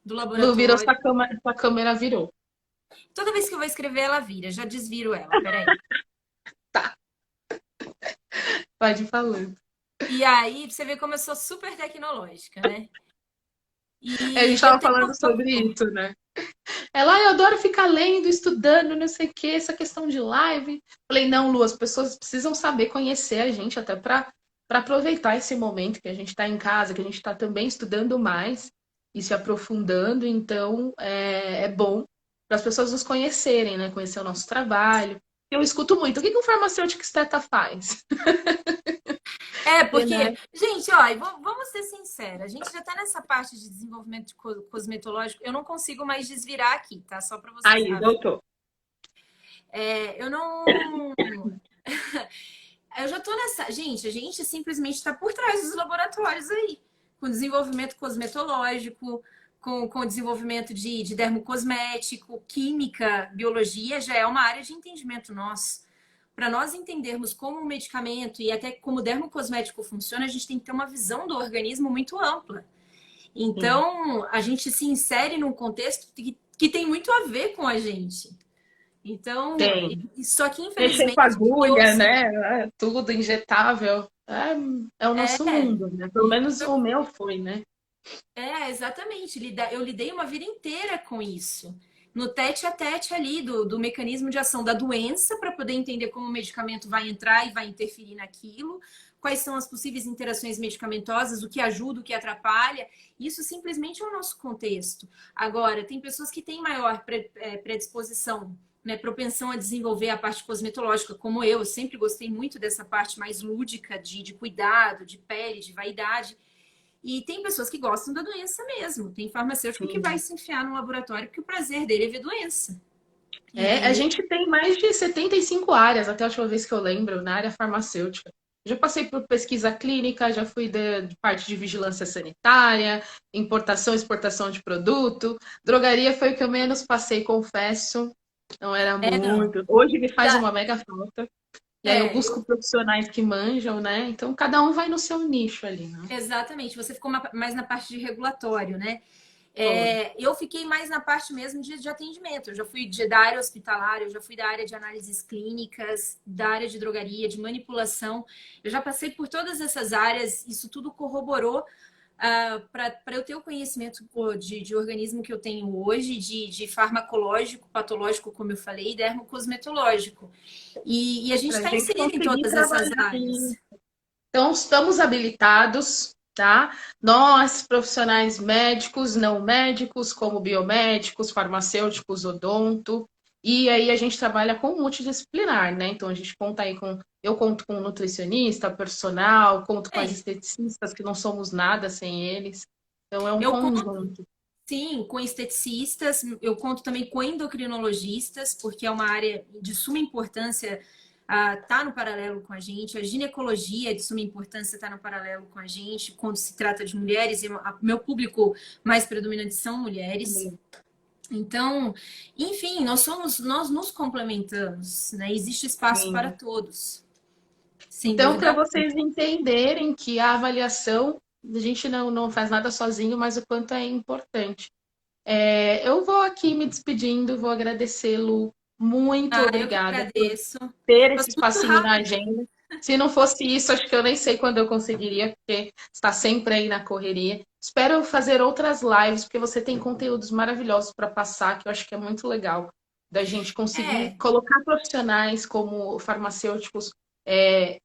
do laboratório. Lu, virou, sua câmera virou. Toda vez que eu vou escrever, ela vira. Já desviro ela, peraí. Tá. Pode ir falando. E aí, você vê como eu sou super tecnológica, né? A gente tava falando sobre isso, né? Ela, eu adoro ficar lendo, estudando, não sei o que, essa questão de live. Falei, não, Lu, as pessoas precisam saber conhecer a gente até para aproveitar esse momento que a gente está em casa, que a gente está também estudando mais e se aprofundando. Então, é bom para as pessoas nos conhecerem, né? Conhecer o nosso trabalho. Eu escuto muito. O que um farmacêutico esteta faz? Porque, gente, ó, vamos ser sinceros. A gente já tá nessa parte de desenvolvimento cosmetológico. Eu não consigo mais desvirar aqui, tá? Só para vocês. Aí, doutor. Eu não... eu já tô nessa... Gente, a gente simplesmente tá por trás dos laboratórios aí. Com desenvolvimento cosmetológico, com desenvolvimento de dermocosmético, química, biologia, já é uma área de entendimento nosso. Para nós entendermos como o medicamento e até como o dermocosmético funciona, a gente tem que ter uma visão do organismo muito ampla. Então, a gente se insere num contexto que tem muito a ver com a gente. Então, só que infelizmente... Mexer com agulha, né? Tudo injetável. É o nosso mundo, né? Pelo menos o meu foi, né? Exatamente. Eu lidei uma vida inteira com isso. No tete a tete ali do mecanismo de ação da doença para poder entender como o medicamento vai entrar e vai interferir naquilo, quais são as possíveis interações medicamentosas, o que ajuda, o que atrapalha. Isso simplesmente é o nosso contexto. Agora, tem pessoas que têm maior predisposição né, propensão a desenvolver a parte cosmetológica, como eu sempre gostei muito dessa parte mais lúdica de cuidado, de pele, de vaidade. E tem pessoas que gostam da doença mesmo. Tem farmacêutico que vai Sim. se enfiar no laboratório porque o prazer dele é ver doença. A Entendeu? gente tem mais de 75 áreas, até a última vez que eu lembro, na área farmacêutica. Já passei por pesquisa clínica, já fui de parte de vigilância sanitária, importação e exportação de produto. Drogaria foi o que eu menos passei, confesso. Não era É, não. muito. Hoje me faz Da- uma mega falta. E aí eu É, busco profissionais que manjam, né? Então cada um vai no seu nicho ali, né? exatamente. Você ficou mais na parte de regulatório, né? Foi. Eu fiquei mais na parte mesmo de atendimento. Eu já fui da área hospitalar, eu já fui da área de análises clínicas, da área de drogaria, de manipulação. Eu já passei por todas essas áreas. Isso tudo corroborou para eu ter o conhecimento de organismo que eu tenho hoje, de farmacológico, patológico, como eu falei, e dermocosmetológico. E a gente Para a está gente inserido em conseguir todas essas trabalhar. áreas. Então, estamos habilitados, tá? Nós, profissionais médicos, não médicos, como biomédicos, farmacêuticos, odonto, e aí a gente trabalha com multidisciplinar, né? Então, a gente conta aí com. Eu conto com nutricionista, personal, conto com as É, esteticistas, que não somos nada sem eles. Então, é um eu conto, conjunto. sim, com esteticistas, eu conto também com endocrinologistas, porque é uma área de suma importância, tá no paralelo com a gente. A ginecologia é de suma importância, está no paralelo com a gente, quando se trata de mulheres, e meu público mais predominante são mulheres. Então, enfim, nós nos complementamos, né? Existe espaço para Sim. todos, sem Então, para dúvida. vocês entenderem que a avaliação, a gente não faz nada sozinho, mas o quanto é importante. Eu vou aqui me despedindo, vou agradecê-lo. Muito Eu que obrigada por agradeço. ter esse Passou muito espacinho na rápido. agenda. Se não fosse isso, acho que eu nem sei quando eu conseguiria, porque está sempre aí na correria. Espero fazer outras lives, porque você tem conteúdos maravilhosos para passar, que eu acho que é muito legal da gente conseguir É, colocar profissionais como farmacêuticos é,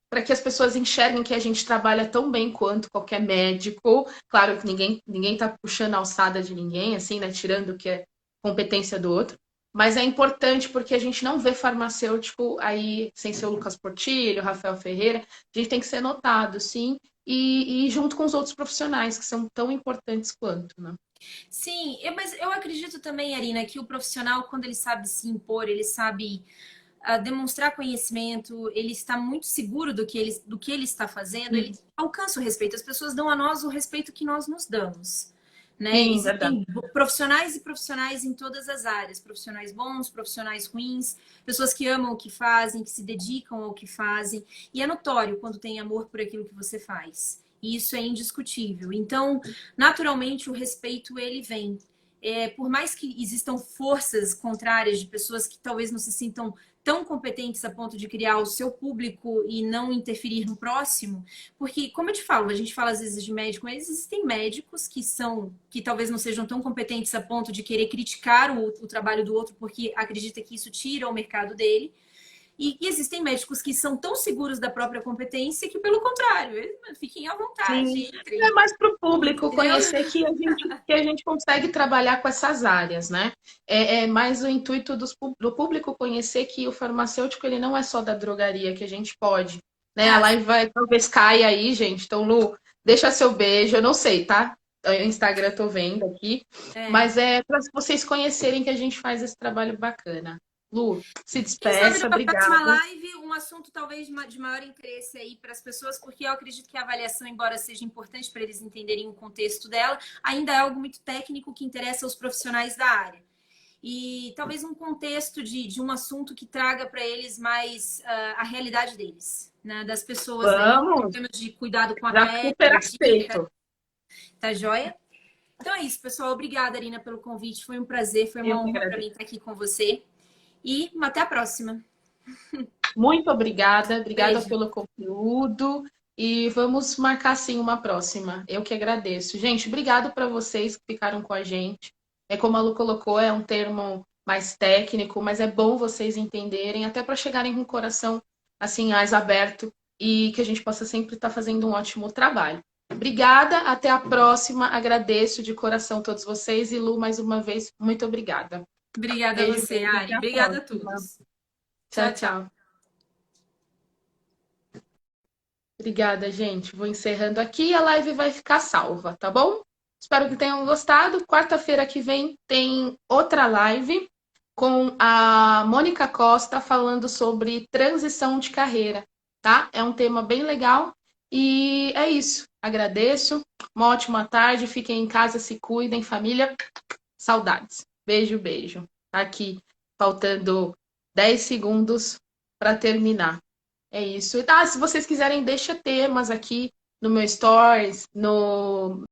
para que as pessoas enxerguem que a gente trabalha tão bem quanto qualquer médico. Claro que ninguém está puxando a alçada de ninguém, assim, né? Tirando o que é competência do outro. Mas é importante porque a gente não vê farmacêutico aí sem ser o Lucas Portilho, o Rafael Ferreira. A gente tem que ser notado, sim, e junto com os outros profissionais que são tão importantes quanto, né? sim, mas eu acredito também, Arina, que o profissional, quando ele sabe se impor, ele sabe demonstrar conhecimento, ele está muito seguro do que ele está fazendo, ele alcança o respeito. As pessoas dão a nós o respeito que nós nos damos. Né? Sim, verdade. Existem profissionais e profissionais em todas as áreas, profissionais bons, profissionais ruins, pessoas que amam o que fazem, que se dedicam ao que fazem, e é notório quando tem amor por aquilo que você faz. E isso é indiscutível. Então, naturalmente, o respeito ele vem. Por mais que existam forças contrárias de pessoas que talvez não se sintam tão competentes a ponto de criar o seu público e não interferir no próximo, porque, como eu te falo, a gente fala às vezes de médico, mas existem médicos que talvez não sejam tão competentes a ponto de querer criticar o trabalho do outro porque acredita que isso tira o mercado dele. E existem médicos que são tão seguros da própria competência que, pelo contrário, fiquem à vontade, Sim, entrem. é mais para o público Entendeu? conhecer que a gente consegue trabalhar com essas áreas, né? É mais o intuito do público conhecer que o farmacêutico ele não é só da drogaria, que a gente pode, né? A Ah, live vai talvez caia aí, gente. Então, Lu, deixa seu beijo. Eu não sei, tá? O Instagram tô vendo aqui, é. mas é para vocês conhecerem que a gente faz esse trabalho bacana. Lu, se Quem sabe despeça, numa próxima obrigada. live, um assunto talvez de maior interesse aí para as pessoas, porque eu acredito que a avaliação, embora seja importante para eles entenderem o contexto dela, ainda é algo muito técnico que interessa aos profissionais da área. E talvez um contexto de um assunto que traga para eles mais a realidade deles, né? Das pessoas aí, Vamos, temas de cuidado com a já pele, super dica, aceito. tá joia? Então é isso, pessoal. Obrigada, Arina, pelo convite. Foi um prazer, foi Eu uma que honra para agradeço. mim estar aqui com você. E até a próxima. Muito obrigada, obrigada Beijo. pelo conteúdo e vamos marcar sim uma próxima. Eu que agradeço. Gente, obrigado para vocês que ficaram com a gente. É como a Lu colocou, é um termo mais técnico, mas é bom vocês entenderem, até para chegarem com o coração assim mais aberto e que a gente possa sempre estar fazendo um ótimo trabalho. Obrigada, até a próxima. Agradeço de coração todos vocês e Lu, mais uma vez, muito obrigada. Obrigada a Beijo, você, beijo. Até Ari. a Obrigada a próxima. todos. Tchau, Tchau, tchau. tchau. Obrigada, gente. Vou encerrando aqui. A live vai ficar salva, tá bom? Espero que tenham gostado. Quarta-feira que vem tem outra live com a Mônica Costa falando sobre transição de carreira, tá? É um tema bem legal. E é isso. Agradeço. Uma ótima tarde. Fiquem em casa, se cuidem, família. Saudades. Beijo, beijo. Tá aqui, faltando 10 segundos para terminar. É isso. Se vocês quiserem, deixa temas aqui no meu stories, no